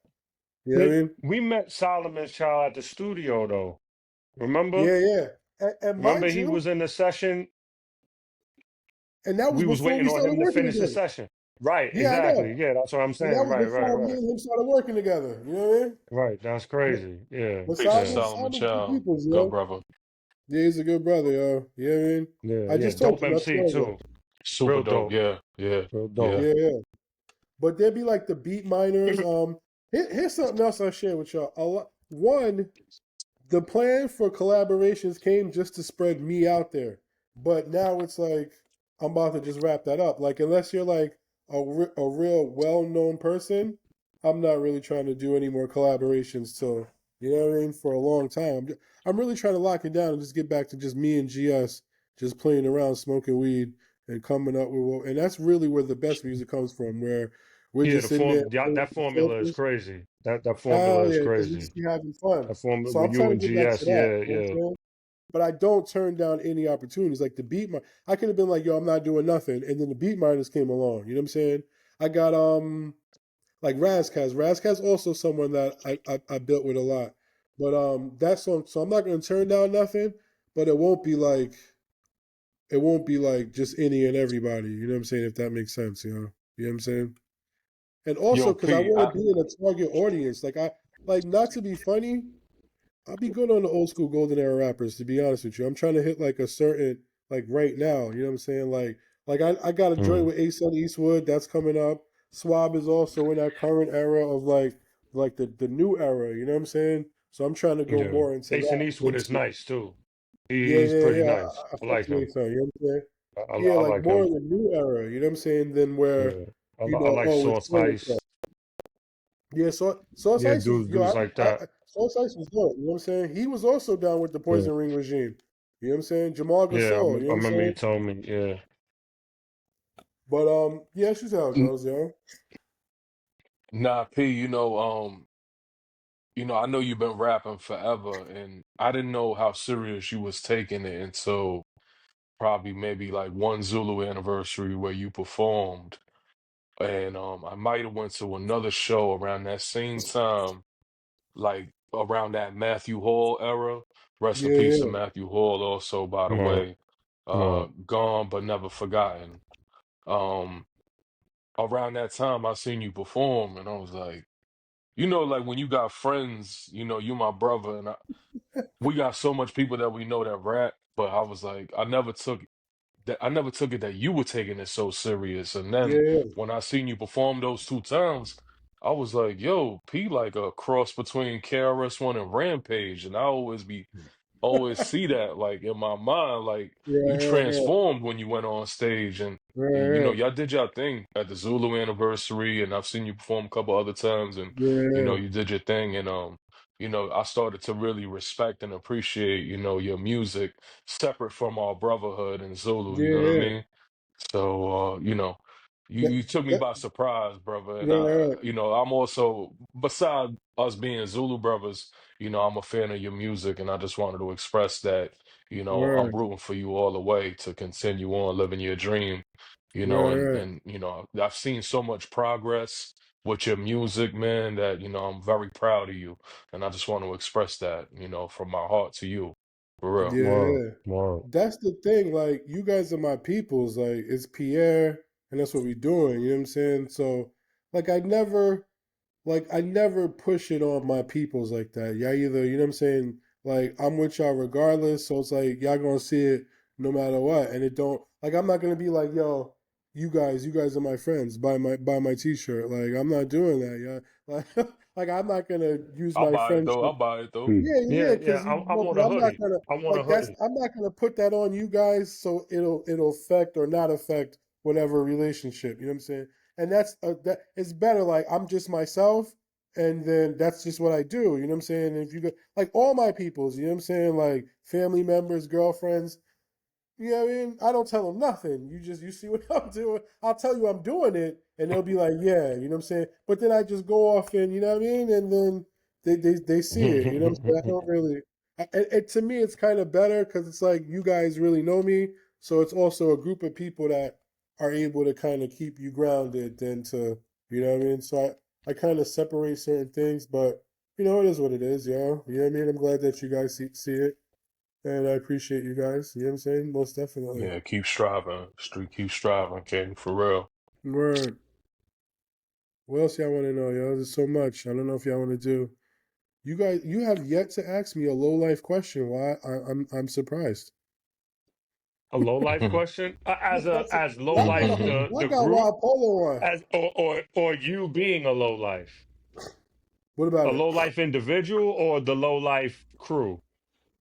You know what I mean? we met Solomon's child at the studio though. Remember? Yeah, yeah. And Remember mind he you, was in the session. and that was We was before waiting we on started him to working finish the together. session. Right, Yeah, I know. exactly. Yeah, that's what I'm And that saying. was Right, right, before me right. and him started working together. You know what I mean? Right. That's But, crazy. Yeah, but Peace to yeah, Solomon Solomon's good Child. people, Good yo. brother. Yeah, he's a good brother, yo. You know what I mean? yeah, I yeah. just talked Dope to him not too MC long ago. too. Super Real dope. dope. Yeah, yeah, Real yeah. dope. Yeah, yeah. But there'd be like the beat miners. Here's something else I'll share with y'all. One, the plan for collaborations came just to spread me out there. But now it's like I'm about to just wrap that up. Like unless you're like a real well-known person, I'm not really trying to do any more collaborations till, you know what I mean, for a long time. I'm really trying to lock it down and just get back to just me and GS just playing around, smoking weed and coming up and that's really where the best music comes from, where we're Yeah, just in there playing that formula is focus. crazy. That formula Hell is yeah, because we crazy. just be having fun. That formula So with I'm you trying to and get back to GS. that. Yeah, You know what I'm yeah. saying? But I don't turn down any opportunities. Like the I could have been like, yo, I'm not doing nothing. And then the beat miners came along. You know what I'm saying? I got like Razkaz. Razkaz also someone that I built with a lot. But that song, so I'm not gonna turn down nothing, but it won't be like just any and everybody. You know what I'm saying? If that makes sense, You know what I'm saying? And also Yo, because I P, want to be in a target audience. Like not to be funny, I'll be good on the old school golden era rappers, to be honest with you. I'm trying to hit like a certain like right now, you know what I'm saying? Like I got a joint Mm. with Ace Eastwood that's coming up. Swab is also in that current era of like the new era, you know what I'm saying? So I'm trying to go Yeah. more into Ace and that. Eastwood is nice too. Yeah, He's yeah, pretty yeah. nice. I I fuck like with him. Ace, you know what I'm saying? Yeah, I like like more him. in the new era, you know what I'm saying, than where, Yeah. I like oh, it's Sauce so and so. Ice. Yeah, so Sauce Yeah, Ice was dudes like that. Sauce Ice was dope. You know what I'm saying? He was also down with the Yeah. Poison Ring regime. You know what I'm saying? Jamal Yeah, Gasol. You know I what I'm remember saying? you told me. Yeah. But yeah, that's just how it N- goes, yo. nah, P, I know you've been rapping forever, and I didn't know how serious you was taking it until probably maybe like one Zulu anniversary where you performed, and I might have went to another show around that same time, like around that Matthew Hall era. Rest in peace to Yeah, Matthew Hall, also, by the Right, way. right. Gone but never forgotten. Um, Around that time, I seen you perform, and I was like, like when you got friends, you my brother, and we got so much people that we know that rap, but I was like, I never took it that you were taking it so serious. And then yeah, when I seen you perform those two times, I was like, yo, P like a cross between KRS-One and Rampage. And I always see that like in my mind, like you right, transformed when you went on stage, and right, y'all did your thing at the Zulu anniversary, and I've seen you perform a couple other times, and yeah, you did your thing, and I started to really respect and appreciate, your music separate from our brotherhood and Zulu, you know what I yeah. mean? So, you That, took me that, by surprise, brother. And right, I'm also, beside us being Zulu brothers, I'm a fan of your music, and I just wanted to express that, I'm right, rooting for you all the way to continue on living your dream, right. and I've seen so much progress with your music, man, that, I'm very proud of you. And I just want to express that, from my heart to you, for real. Word, Yeah. word. That's the thing. Like, you guys are my peoples. Like, it's Pierre, and that's what we're doing. You know what I'm saying? So, like, I never push it on my peoples like that. Y'all either, you know what I'm saying? Like, I'm with y'all regardless. So it's like, y'all gonna see it no matter what. And it don't, like, I'm not gonna be like, yo, you guys are my friends. Buy my t-shirt. Like, I'm not doing that. Yeah. Like, like, I'm not gonna use I'll my buy it though. friendship. I'll buy it though. Hmm. Yeah, Yeah, yeah. because I want a but I'm not hoodie. gonna I want a like that's hoodie. I'm not gonna put that on you guys, so it'll affect or not affect whatever relationship. You know what I'm saying? And that it's better. Like, I'm just myself, and then that's just what I do. You know what I'm saying? If you go like all my peoples, you know what I'm saying? Like family members, girlfriends, you know what I mean? I don't tell them nothing. You see what I'm doing. I'll tell you I'm doing it, and they'll be like, yeah, you know what I'm saying? But then I just go off and you know what I mean? And then they see it, you know what I'm saying? I don't really to me it's kind of better because it's like you guys really know me. So it's also a group of people that are able to kind of keep you grounded than to, you know what I mean? So I kind of separate certain things, but it is what it is, yo. You know what I mean? I'm glad that you guys see it. And I appreciate you guys. You know what I'm saying? Most definitely. Yeah, keep striving. Street, keep striving, King, for real. Word. What else y'all want to know, yo? There's so much. I don't know if y'all want to do. You guys, you have yet to ask me a low life question. Why? I'm surprised. A low life question? That's a, As low y'all got life a, the y'all got group, wild polo on. as or you being a low life, What about a it? low life individual, or the low life crew.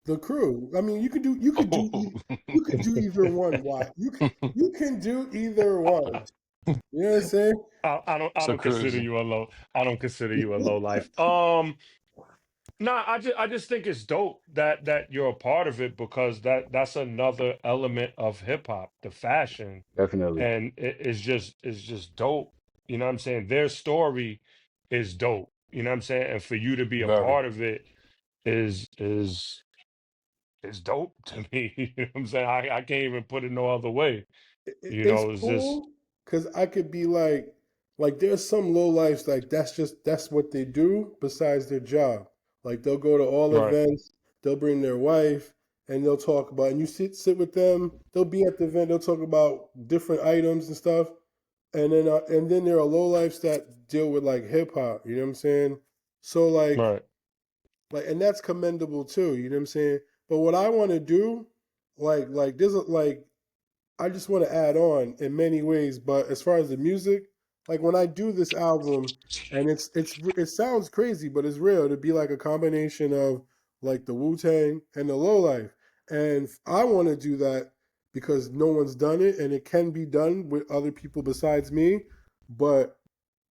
The crew. I mean, you could do either one. Why? You can do either one. You know what I'm saying? I So don't consider crazy. you a low. I don't consider you a low life. Nah, I just think it's dope that you're a part of it because that's another element of hip hop, the fashion, Definitely. and it's just dope. You know what I'm saying? Their story is dope. You know what I'm saying? And for you to be a Very. part of it is dope to me. You know what I'm saying? I can't even put it no other way. You It's know, it's just cool because I could be like there's some low lifes like that's what they do besides their job. Like they'll go to all right, events, they'll bring their wife, and they'll talk about, and you sit with them. They'll be at the event, they'll talk about different items and stuff, and then there are low lifes that deal with like hip hop. You know what I'm saying? So right, and that's commendable too. You know what I'm saying? But what I want to do, like there's like I just want to add on in many ways, but as far as the music, like when I do this album, and it sounds crazy, but it's real. It'd be like a combination of like the Wu Tang and the Low Life, and I want to do that because no one's done it, and it can be done with other people besides me. But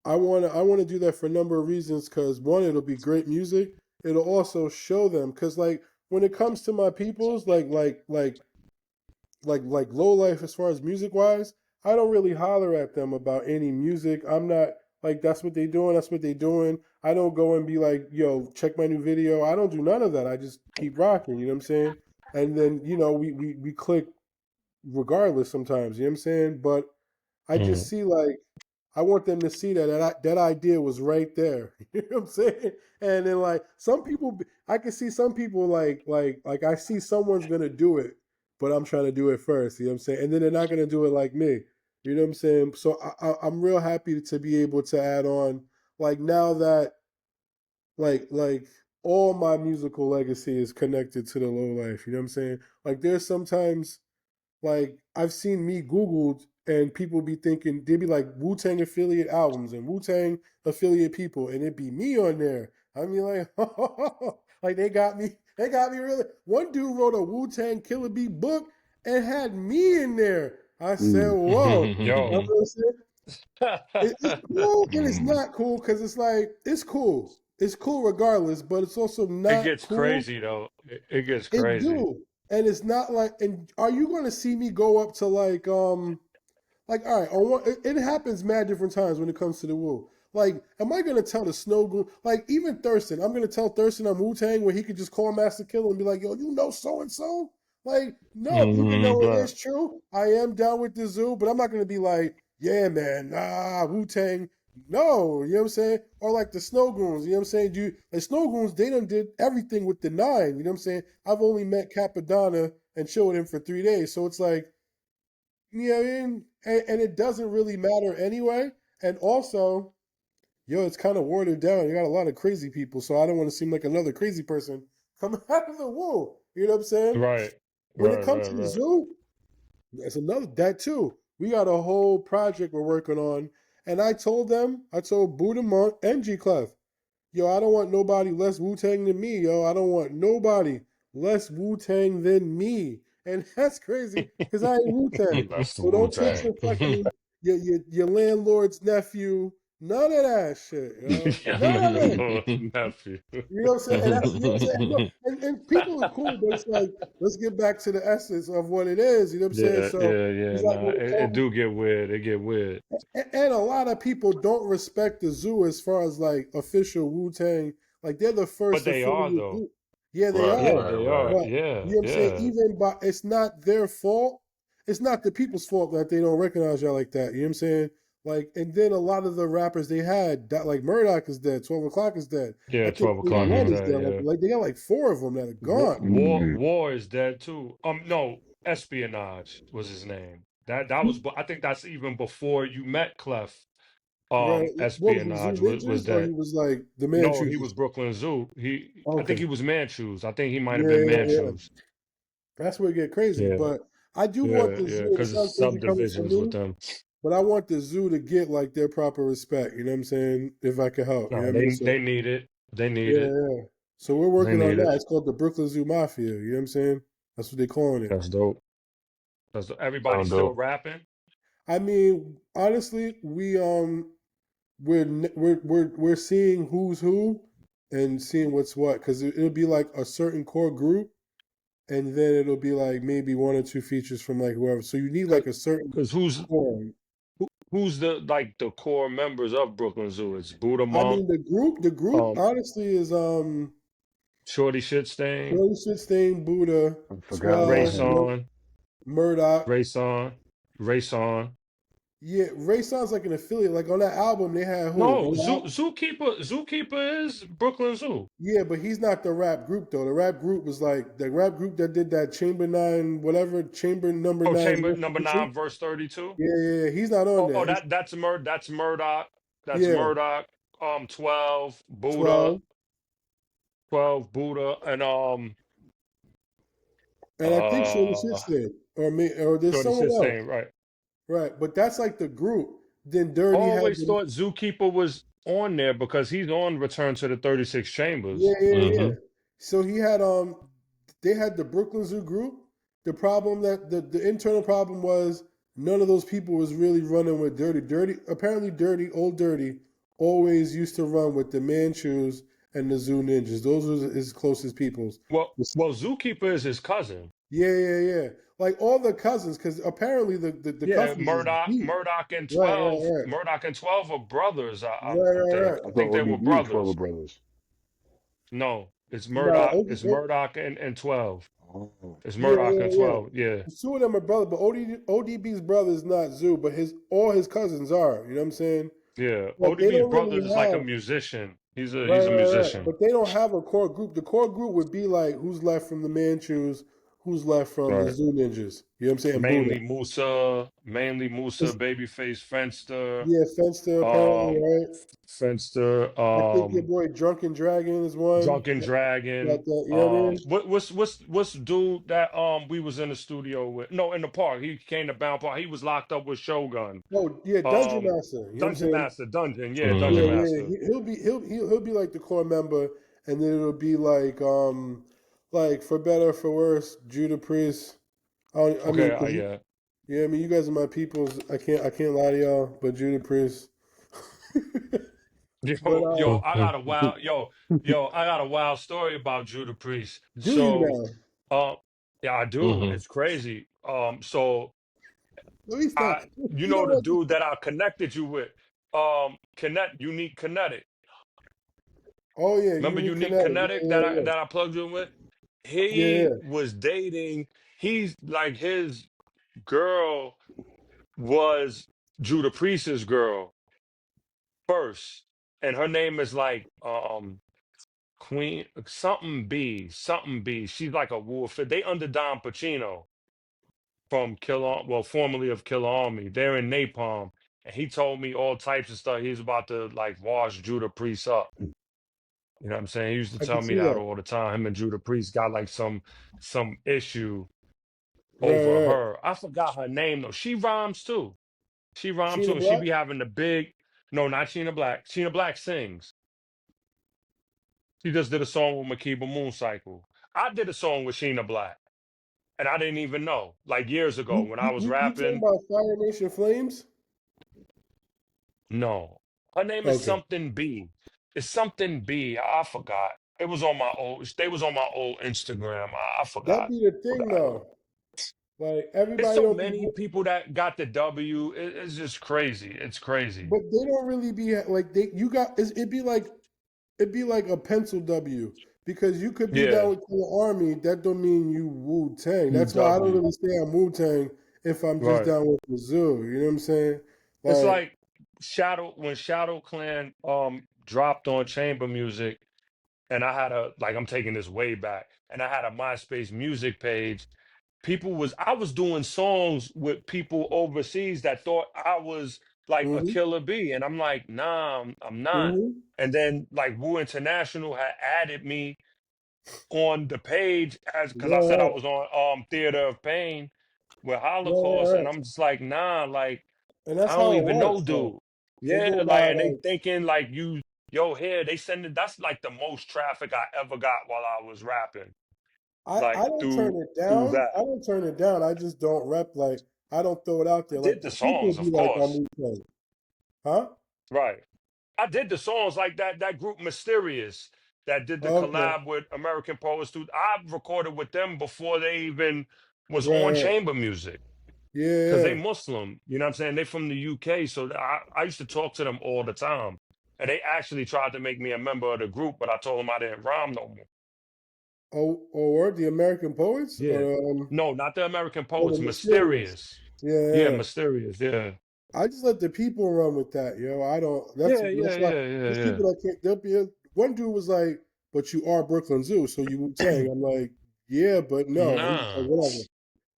I want to do that for a number of reasons. Because one, it'll be great music. It'll also show them. Because like when it comes to my peoples, like low life as far as music wise, I don't really holler at them about any music. I'm not like that's what they doing, that's what they doing. I don't go and be like, yo, check my new video. I don't do none of that. I just keep rocking, you know what I'm saying? And then, we click regardless sometimes, you know what I'm saying? But I just Mm. see like I want them to see that idea was right there. You know what I'm saying? And then like some people, I can see some people like I see someone's gonna do it, but I'm trying to do it first. You know what I'm saying? And then they're not gonna do it like me. You know what I'm saying? So I'm real happy to be able to add on. Like now that like all my musical legacy is connected to the low life. You know what I'm saying? Like there's sometimes like I've seen me Googled and people be thinking they'd be like Wu-Tang affiliate albums and Wu-Tang affiliate people and it'd be me on there. I mean like like they got me really. One dude wrote a Wu-Tang Killer Bee book and had me in there. I said, Mm. whoa. You know Yo. what I'm saying? It's cool and it's not cool because it's like it's cool. It's cool regardless, but it's also It not gets cool. crazy though. It gets It crazy. do. And it's not like and are you gonna see me go up to like all right, it happens mad different times when it comes to the Wu. Like, am I gonna tell the Snow Goon like even Thurston, I'm gonna tell Thurston I'm Wu-Tang where he could just call Master Killer and be like, yo, you know so and so? Like, no, even though it But is true, I am down with the Zoo, but I'm not gonna be like, yeah, man, nah, Wu-Tang. No, you know what I'm saying? Or like the Snow Goons, you know what I'm saying? The Snow Goons, they done did everything with the nine, you know what I'm saying? I've only met Capadonna and chilled with him for 3 days. So it's like, you know what I mean? And it doesn't really matter anyway. And also, yo, it's kind of watered down. You got a lot of crazy people, so I don't want to seem like another crazy person coming out of the womb. You know what I'm saying? right. When it Right, comes right, to the right. zoo, that's another that too. We got a whole project we're working on, and I told Buddha Monk and G Clef, yo, I don't want nobody less Wu Tang than me, yo. I don't want nobody less Wu Tang than me. And that's crazy because I ain't Wu Tang. That's the So Wu don't take Tang. your fucking your landlord's nephew. None of that shit, yo. None of it. Lord nephew. You know what I'm saying? And that's you know what I'm saying. And people are cool, but it's like let's get back to the essence of what it is. You know what I'm saying? Yeah, So yeah, yeah. it's like Nah, when it it comes do get weird. It get weird. and a lot of people don't respect the zoo as far as like official Wu Tang. Like they're the But first they are affiliate though. group. Yeah, they Right, Yeah, are. right, they right. are. But Yeah, you know what I'm saying? yeah. Even by it's not their fault. It's not the people's fault that they don't recognize y'all like that. You know what I'm saying? Like, and then a lot of the rappers they had, that, like Murdoch is dead, 12 o'clock is dead. I Yeah, think 12 o'clock is A1 Hmm is dead, dead. yeah. Like they got like four of them that are gone. Mm. War is dead too. No, Espionage was his name. That was I think that's even before you met Clef. Right. What was it, Zoo Espionage was Ninjas? Or he dead. was like the No, he was Manchus? Brooklyn Zoo. I think Okay. he was Manchus. I think he might have Yeah, been yeah, yeah. Manchus. That's where it get crazy. Yeah, But I do want yeah, the yeah. zoo. It Because it's sounds crazy coming from subdivisions with me, them. but I want the zoo to get like their proper respect. You know what I'm saying? If I can help, you know No, what I mean? they So need it. They need yeah, it. yeah. So we're They working on need that. it. It's called the Brooklyn Zoo Mafia. You know what I'm saying? That's what they calling it. That's dope. Everybody Sound still dope. rapping. I mean, honestly, we're seeing who's who and seeing what's what because it'll be like a certain core group and then it'll be like maybe one or two features from like whoever. So you need like a certain Because core. who's the core members of Brooklyn Zoo? It's Buddha I Monk, mean, the group um, honestly is Shorty Shit Stain, Shorty Shit Stain, Buddha, I forgot Ray about 12, him. Son, Murdoch. Ray Son, Ray Son. Yeah, Ray sounds like an affiliate. Like on that album, they had who? No, Zookeeper is Brooklyn Zoo. Yeah, but he's not the rap group though. The rap group was like the rap group that did that Chamber Nine, whatever Chamber number Oh, nine. Chamber number 9, verse 32. Yeah, yeah, yeah. He's not on there. He's That's Murdoch. That's yeah, Murdoch. 12 Buddha, 12. 12 Buddha, and And I think Shorty Shit uh Stain. Or there's Shorty someone Shit else. Stain, right. Right. But that's like the group. Then I Dirty had always the thought Zookeeper was on there because he's on Return to the 36 yeah, Chambers. yeah, Hmm yeah. So he had they had the Brooklyn Zoo group. The problem that the internal problem was none of those people was really running with Dirty. Dirty apparently old Dirty always used to run with the Manchus and the Zoo Ninjas. Those were his closest peoples. Well, Zookeeper is his cousin. Yeah, yeah, yeah. Like all the cousins, because apparently the Yeah, cousins is deep. Right, right, Murdoch and 12 are brothers, right, right, I right, think. right. I I think thought they were ODB was 12 brothers. brothers. No, No, It's Murdoch and 12. It's Yeah, Murdoch yeah, and yeah. 12. Yeah. Two of them are brothers, but ODB's brother is not Zoo, but all his cousins are. You know what I'm saying? Yeah. But they ODB's don't brother really is like a have musician. right, He's a right, right. musician. But they don't have a core group. The core group would be like who's left from the Manchus, who's left from the Right. Zoo Ninjas. You know what I'm saying? Buddha. Mainly Musa, It's- Babyface, Fenster, yeah, Fenster apparently, um, right? Fenster, I think your boy Drunken Dragon is one. Drunken Got Dragon. that, you know what I mean? What's dude that we was in the studio with? No, in the park. He came to Bound Park. He was locked up with Shogun. Oh yeah, Dungeon Um, Master. You know what I'm Dungeon saying? Master, Dungeon. Yeah, Yeah, Dungeon Hmm. yeah. Master. He'll be like the core member, and then it'll be like for better or for worse, Judah Priest. I mean, Okay, cause yeah. yeah, I mean, you guys are my peoples. I can't lie to y'all, but Judah Priest. But Yo, I got a Hmm. wild, I got a wild story about Judah Priest. do you So, now? yeah, I do. Hmm. It's crazy. So At least not. you You know know the what? dude that I connected you with, Unique Kinetic. Oh yeah, Remember Unique Unique Kinetic. Kinetic Yeah, yeah, that I plugged you in with? yeah, yeah, He yeah. was dating. He's like his girl was Judah Priest's girl first, and her name is like Queen something B. She's like a wolf. They under Don Pacino from formerly of Killer Army. They're in Napalm, and he told me all types of stuff. He's about to like wash Judah Priest up. You know what I'm saying? He used to I can tell me see that that. all the time. Him and Judah Priest got like some issue over Right, right. her. I forgot her name though. She rhymes too. She rhymes too, Sheena and she Black. be having the big. No, not Sheena Black. Sheena Black sings. She just did a song with Makiba Mooncycle. I did a song with Sheena Black, and I didn't even know. Like years ago, when I was You talking rapping. about Fire Nation Flames? No, her name is Okay. something B. It's something B. I forgot. It was on my old. They was on my old Instagram. I That forgot. be the thing Forgot. though. Like It's everybody so don't be, many people that got the W. It's just crazy. It's crazy. but they don't really be like they. You got it'd be like a pencil W because you could be Yeah, down with the army. That don't mean you Wu Tang. you That's why I don't W. really say I'm Wu Tang if I'm just Right. down with Mizzou. You know what I'm saying? It's Like, like Shadow Clan dropped on Chamber Music, and I had I'm taking this way back, and I had a MySpace music page. I was doing songs with people overseas that thought I was like a mm-hmm, killer bee, and I'm like, nah, I'm not. mm-hmm, And then like Wu International had added me on the page as because I said I right, was on Theater of Pain with right, Holocaust, right, and right. I'm just like, nah, like And I that's don't how it even know, works though. dude. They Yeah, go like, by and they like thinking like here they sending. That's like the most traffic I ever got while I was rapping, I like don't turn it through down. that. I don't turn it down. I just don't rep like I don't throw it out I there. did Like the people songs, be of like I'm course. Wu Tang, huh? Right. I did the songs like that group Mysterious that did the Okay, collab with American Poets. I recorded with them before they even was right, on right. Chamber Music Yeah, because they yeah. Muslim. You know what I'm saying? They from the UK, so I used to talk to them all the time. And they actually tried to make me a member of the group, but I told them I didn't rhyme no more. Or the American poets Yeah. No, not the American or the Poets. mysterious. Mysterious. Yeah, Yeah, yeah. Mysterious. Yeah. I just let the people run with that, yo. I don't. Yeah, That's yeah, why yeah, yeah, there's yeah. people that can't. There'll be one dude was like, "But you are Brooklyn Zoo, so you Wu Tang." I'm like, "Yeah, but no." I'm just like, Nah. whatever.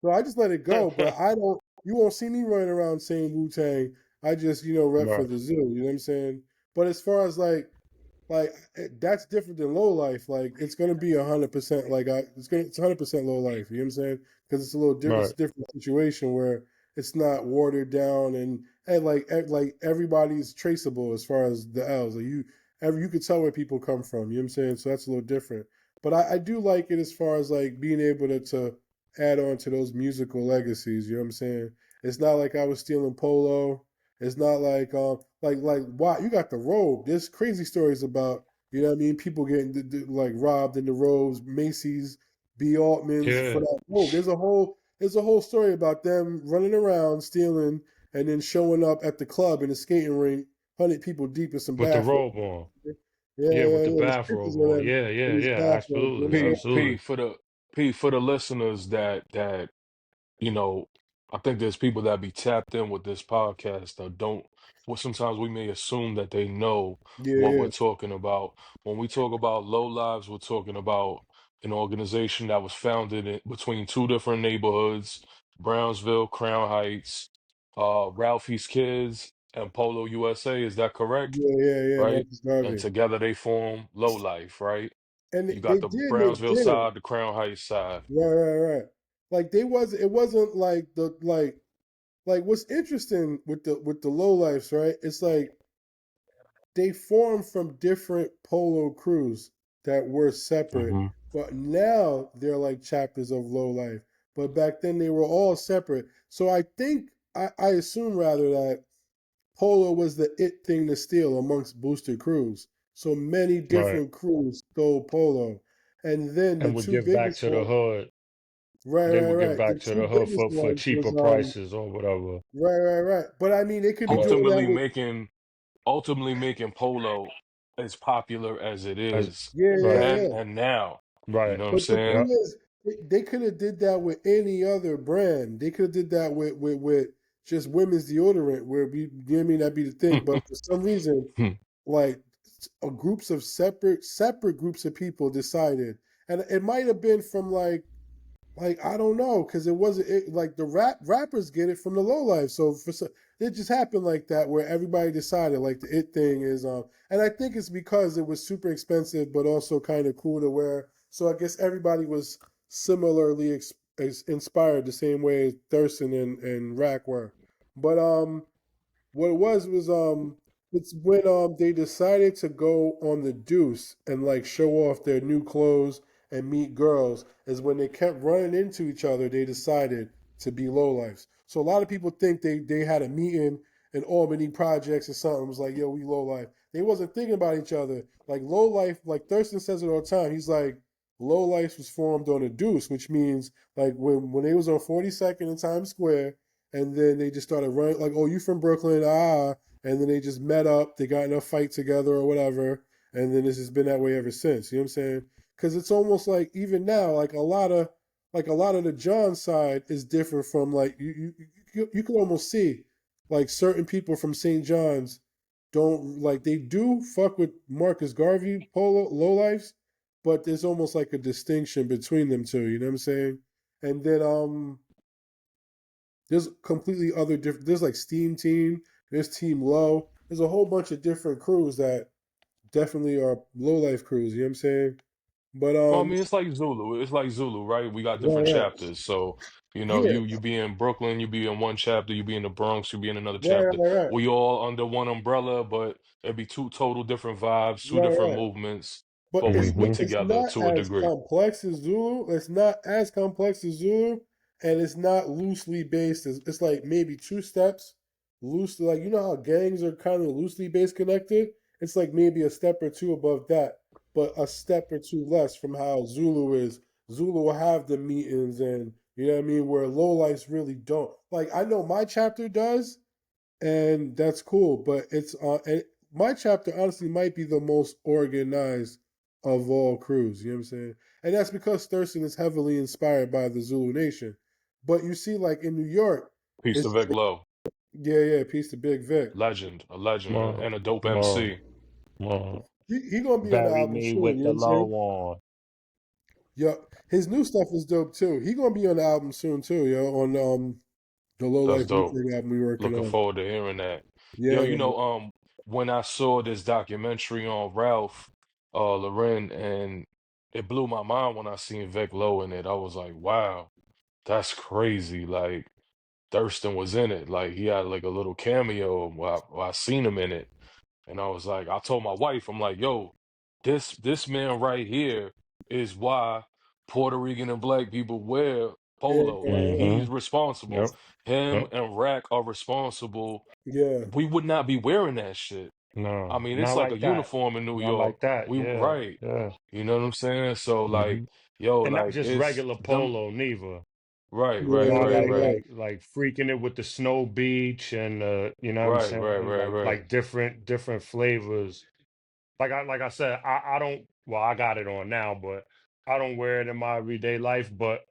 So I just let it go. But I don't. You won't see me running around saying Wu Tang. I just rep for Right. the zoo. You know what I'm saying? But as far as that's different than low life. Like it's gonna be 100%. It's 100% low life. You know what I'm saying? Because it's a little different. It's Right. a different situation where it's not watered down and like everybody's traceable as far as the L's. Like you could tell where people come from. You know what I'm saying? So that's a little different. But I do like it as far as like being able to add on to those musical legacies. You know what I'm saying? It's not like I was stealing polo. It's not like wow, you got the robe. There's crazy stories about what I mean, people getting like robbed in the robes, Macy's, B. Altman's for Yeah. that robe. There's a whole story about them running around stealing and then showing up at the club in a skating rink, 100 people deep in some With the bathrooms. robe on. Yeah, Yeah, yeah, with the yeah. There's bathrobe pictures of on. them Yeah, in yeah, these yeah. bathrooms. You know what Absolutely. I'm saying? P Absolutely. for the Pete, for the listeners that you know, I think there's people that be tapped in with this podcast that don't. Well, sometimes we may assume that they know Yeah, what we're yeah, talking about. When we talk about low lives, we're talking about an organization that was founded between two different neighborhoods: Brownsville, Crown Heights, Ralphie's Kids, and Polo USA. Is that correct? yeah, yeah, yeah. Right? Marcus And Garvey, together they form Low Life, right? and You they got the did and they Brownsville didn't. side, the Crown Heights side. Right, right, right. Like they was, it wasn't like the like what's interesting with the low lifes, right? It's like they formed from different polo crews that were separate, Hmm. but now they're like chapters of low life. But back then they were all separate. So I think I assume rather that polo was the it thing to steal amongst booster crews. So many Right. different crews stole polo. And then the And would two give back biggest to the ones, hood. right, They right, would give right. back The to two the hood biggest for ones was cheaper prices or whatever. right, right, right. But I mean they could be Yeah. doing that ultimately with making ultimately making polo as popular as it As is yeah, yeah, right. then yeah. and now. You Right. know what I'm But the saying? thing Yep. is, they could have did that with any other brand. They could have did that with just women's deodorant, where we, you know what I mean, that'd be the thing. But for some reason, like groups of separate groups of people decided, and it might have been from like I don't know, because it wasn't like the rappers get it from the low life. So it just happened like that, where everybody decided like the it thing is and I think it's because it was super expensive, but also kind of cool to wear. So I guess everybody was similarly inspired the same way Thurston and Rack were. But what it was it's when they decided to go on the deuce and like show off their new clothes and meet girls is when they kept running into each other. They decided to be lowlifes. So a lot of people think they had a meeting in Albany projects or something. It was like, yo, we low life. They wasn't thinking about each other. Like low life, like Thurston says it all the time. He's like, low life was formed on a deuce, which means like when they was on 42nd in Times Square, and then they just started running like, oh, you from Brooklyn, and then they just met up, they got in a fight together or whatever, and then this has been that way ever since. You know what I'm saying? Because it's almost like even now, like a lot of the John side is different from like you can almost see like certain people from St. John's don't like they do fuck with Marcus Garvey polo lowlifes, but there's almost like a distinction between them two. You know what I'm saying? And then there's completely other different. There's like Steam Team. There's Team Low. There's a whole bunch of different crews that definitely are low life crews. You know what I'm saying? But Well, I mean, it's like Zulu. It's like Zulu, right? We got different right, chapters. So, yeah, you be in Brooklyn, you be in one chapter, you be in the Bronx, you be in another right, chapter. right, We all under one umbrella, but it'd be two total different vibes, two right, different right. movements, But but we Hmm. it's together not to a as degree. complex as Zulu. It's not as complex as Zulu, and it's not loosely based. It's like maybe two steps loosely. Like you know how gangs are kind of loosely based connected. It's like maybe a step or two above that, but a step or two less from how Zulu is. Zulu will have the meetings, and you know what I mean. Where lowlifes really don't. Like I know my chapter does, and that's cool. But it's and my chapter honestly might be the most organized of all crews. You know what I'm saying? And that's because Thurston is heavily inspired by the Zulu Nation. But you see, like in New York, Peace to it's Vic Low, yeah, yeah, peace to Big Vic. a legend, More, and a dope more, MC. more. He gonna be on the Bury album me soon. with You know what the I'm low saying? on. Yo, his new stuff is dope too. He gonna be on the album soon too. Yo, on the Low That's Life dope. Weekly album we working Looking on. forward to hearing that. Yo, Yeah, man. when I saw this documentary on Ralph, Lauren, and it blew my mind when I seen Vic Low in it. I was like, wow, that's crazy. Like Thurston was in it. Like he had like a little cameo while I seen him in it. And I was like, I told my wife, I'm like, yo, this man right here is why Puerto Rican and black people wear Yeah, polo. Like yeah, Hmm. he's responsible. Yep. Him Yep. and Rack are responsible. yeah, We would not be wearing that shit. I No, mean, not it's like a like that. uniform in New Not York. like that. We Yeah. right. Yeah. You know what I'm saying? So like, Hmm. yo, And not like just it's regular them. polo, neither. yeah, Right, Not right, yeah, like yeah. right, freaking it with the snow beach and you know what I'm right, right, saying? right, right. Like different flavors. Like I said, I don't well, I got it on now, but I don't wear it in my everyday life, but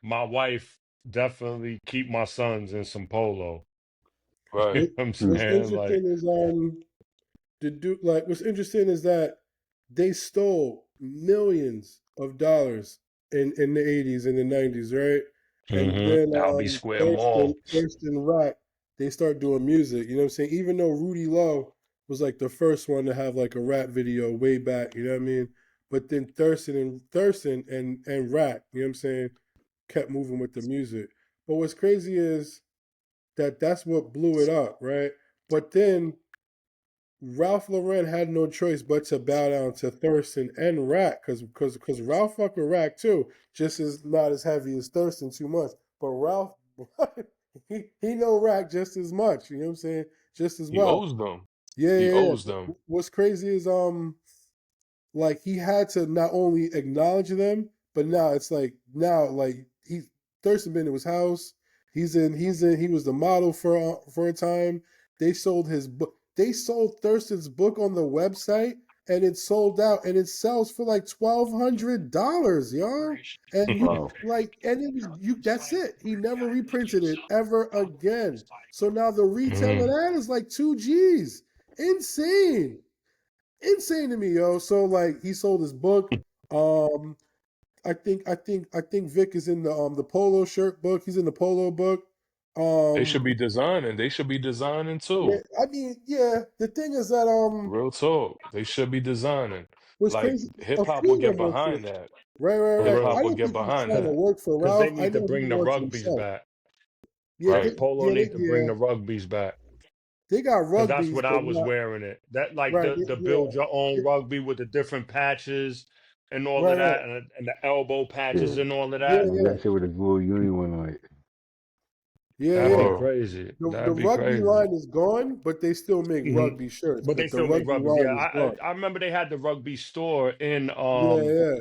my wife definitely keep my sons in some polo. You Right. know what I'm Hmm. What's saying? Like, interesting is the dude, like what's interesting is that they stole millions of dollars in the 80s and the 90s, right? And then Albee Square Mall. Thurston Rack, they start doing music, you know what I'm saying? Even though Rudy Lowe was like the first one to have like a rap video way back, you know what I mean? But then Thurston and Rack, you know what I'm saying, kept moving with the music. But what's crazy is that that's what blew it up, right? But then Ralph Lauren had no choice but to bow down to Thurston and Rack because Ralph fuck with Rack too, just as not as heavy as Thurston too much. But Ralph he know Rack just as much, you know what I'm saying? Just as He well. owes them. Yeah, He yeah, yeah. owes them. What's crazy is like he had to not only acknowledge them, but now it's like now like he Thurston been to his house. He was the model for a time. They sold his book. They sold Thurston's book on the website, and it sold out, and it sells for like $1,200, yo. And you Wow. like, and it was you. That's it. He never reprinted it ever again. So now the retail of Mhm. that is like 2 G's. Insane, insane to me, yo. So like he sold his book. Um, I think Vic is in the polo shirt book. He's in the polo book. They should Um, be designing. They should be designing yeah, too. I mean, yeah. The thing is that Real talk. They should be designing. what's Like crazy. hip hop would get Affiliate works for behind that. right, right, Hip right. Because I hop would don't get think he's behind trying to that. work for they Ralph. I need to know he bring the works rugbies himself. back. Yeah, Right. Polo need to bring yeah. the rugbies back. They got Because that's rugbies, when I but was not wearing it. That like right. the Yeah, build your own rugby with the different patches and all of right, right. that, and the elbow patches Yeah. and all of Yeah, that. And yeah, that shit with the Blue Union one on it. yeah, That'd be yeah. Whoa. crazy. The That'd be rugby crazy. line is gone, but they still make hmm rugby shirts. But they But the still make rugby rugbies. Yeah, line is gone. I remember they had the rugby store Yeah, yeah,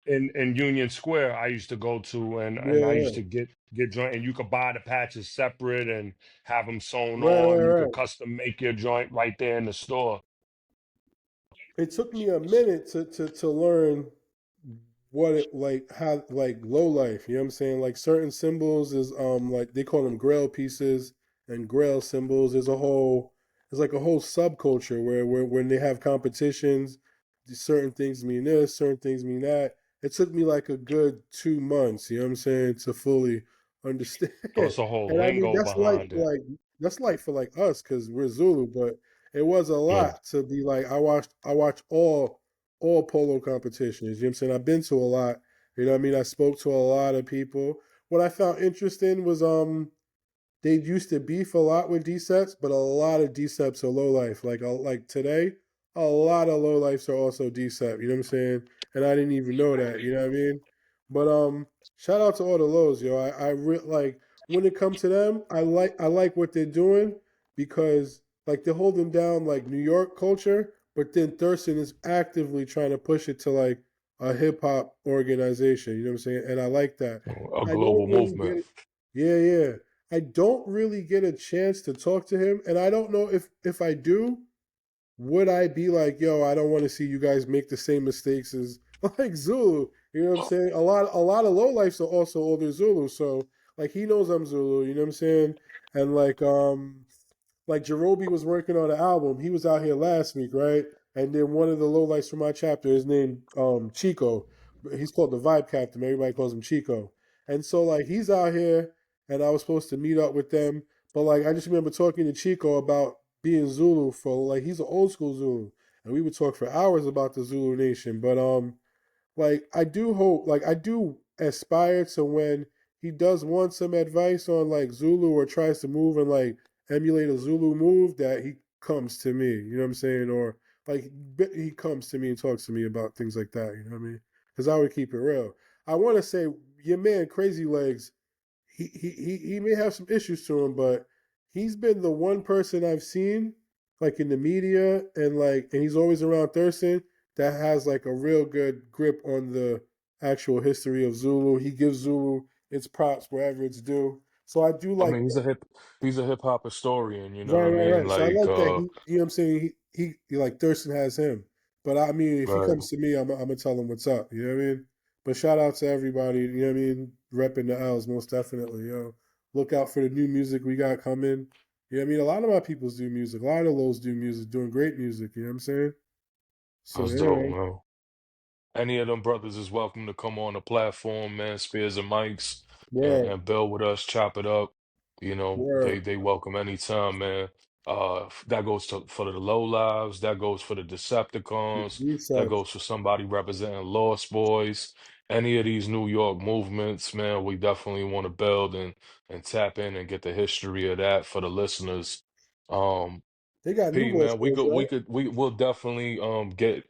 in Union Square I used to go to, and yeah, I used yeah. to get joint, and you could buy the patches separate and have them sewn Right, on. You right, could right. custom make your joint right there in the store. It took me a minute to learn what it like how like low life, you know what I'm saying? Like certain symbols is like they call them grail pieces and grail symbols. There's like a whole subculture where when they have competitions, certain things mean this, certain things mean that. It took me like a good 2 months, you know what I'm saying, to fully understand. So it's a whole And I mean lingo behind it. that's like for like us because we're Zulu, but it was a Mm. lot to be like I watched all polo competitions. You know what I'm saying? I've been to a lot. You know what I mean? I spoke to a lot of people. What I found interesting was they used to beef a lot with DSEPs, but a lot of DSEPs are low life. Like today, a lot of low lifes are also DSEP. You know what I'm saying? And I didn't even know that. You know what I mean? But shout out to all the lows, yo. Like when it comes to them, I like what they're doing because like they're holding down like New York culture, but then Thurston is actively trying to push it to like a hip hop organization. You know what I'm saying? And I like that. A I global don't really get movement. it. Yeah, yeah. I don't really get a chance to talk to him, and I don't know if I do, would I be like, yo, I don't want to see you guys make the same mistakes as like Zulu. You know what I'm saying? A lot of lowlifes are also older Zulu, so like he knows I'm Zulu. You know what I'm saying? And like Jerobi was working on an album. He was out here last week, right? And then one of the lowlights from my chapter is named Chico. He's called the Vibe Captain. Everybody calls him Chico. And so like he's out here, and I was supposed to meet up with them. But like I just remember talking to Chico about being Zulu for like he's an old school Zulu, and we would talk for hours about the Zulu Nation. But like I do hope, like I do aspire to when he does want some advice on like Zulu or tries to move and like emulate a Zulu move, that he comes to me. You know what I'm saying? Or like he comes to me and talks to me about things like that. You know what I mean? Because I would keep it real. I want to say your man Crazy Legs, he may have some issues to him, but he's been the one person I've seen like in the media and he's always around Thurston that has like a real good grip on the actual history of Zulu. He gives Zulu its props wherever it's due. So I do I like mean, that. he's a hip hop historian, you know what Right, I right, mean? right. So I Like like that you know what I'm saying? He like Thurston has him. But I mean if he right. comes to me, I'm gonna tell him what's up. You know what I mean? But shout out to everybody, you know what I mean? Repping the L's, most definitely, yo. Look out for the new music we got coming. You know what I mean? A lot of my peoples do music. A lot of the Lows do music, doing great music, you know what I'm saying? So, That's yeah, dope, man. man. Any of them brothers is welcome to come on the platform, man. Spearz and Micz, Word, and build with us, chop it up. You know, they word. they welcome anytime, man. That goes to for the low lives, that goes for the Decepticons, that Research. goes for somebody representing Lost Boys. Any of these New York movements, man, we definitely want to build and tap in and get the history of that for the listeners. Um, They got new P Lost man, Boys, right? we'll definitely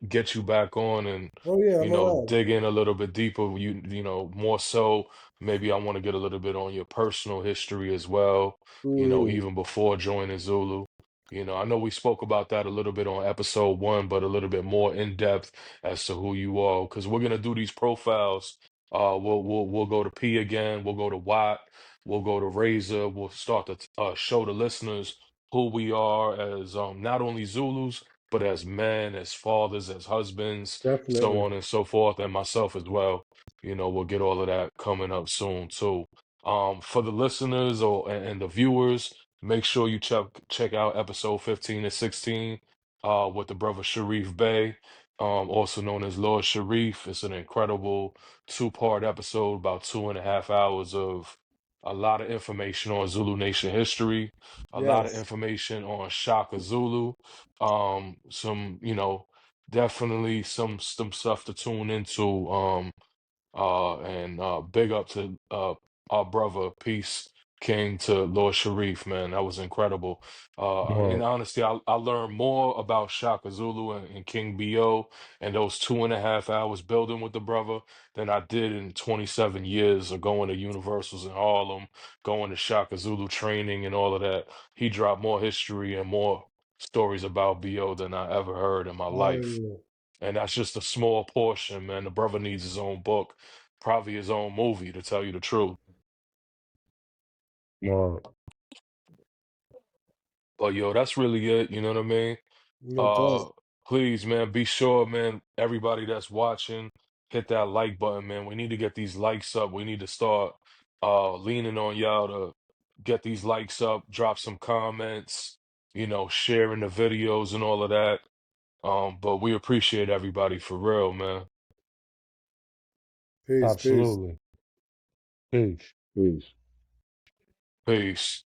get you back on and Oh, yeah, I'm alive. dig in a little bit deeper. More so maybe I want to get a little bit on your personal history as well, Mm, even before joining Zulu. I know we spoke about that a little bit on episode 1, but a little bit more in depth as to who you are because we're gonna do these profiles. We'll go to P again, we'll go to Watt, we'll go to Razor, we'll start to show the listeners who we are as not only Zulus, but as men, as fathers, as husbands, so definitely. on and so forth, and myself as well. We'll get all of that coming up soon too. For the listeners and the viewers, make sure you check out episode 15 and 16 with the brother Sharif Bey, also known as Lord Sharif. It's an incredible two-part episode, about 2.5 hours of a lot of information on Zulu Nation history, a lot of Yes, information on Shaka Zulu. Definitely some stuff to tune into. And big up to our brother, Peace King to Lord Sharif, man. That was incredible. In Word. honesty, I learned more about Shaka Zulu and King B.O. and those 2.5 hours building with the brother than I did in 27 years of going to Universals in Harlem, going to Shaka Zulu training and all of that. He dropped more history and more stories about B.O. than I ever heard in my life. hallelujah. And that's just a small portion, man. The brother needs his own book, probably his own movie, to tell you the truth. Word. But yo, that's really it. You know what I mean? No Uh, doubt. Please, man, be sure, man, everybody that's watching, hit that like button, man. We need to get these likes up. We need to start leaning on y'all to get these likes up, drop some comments, sharing the videos and all of that. But we appreciate everybody for real, man. Peace, peace. Absolutely. Peace. Please. Peace.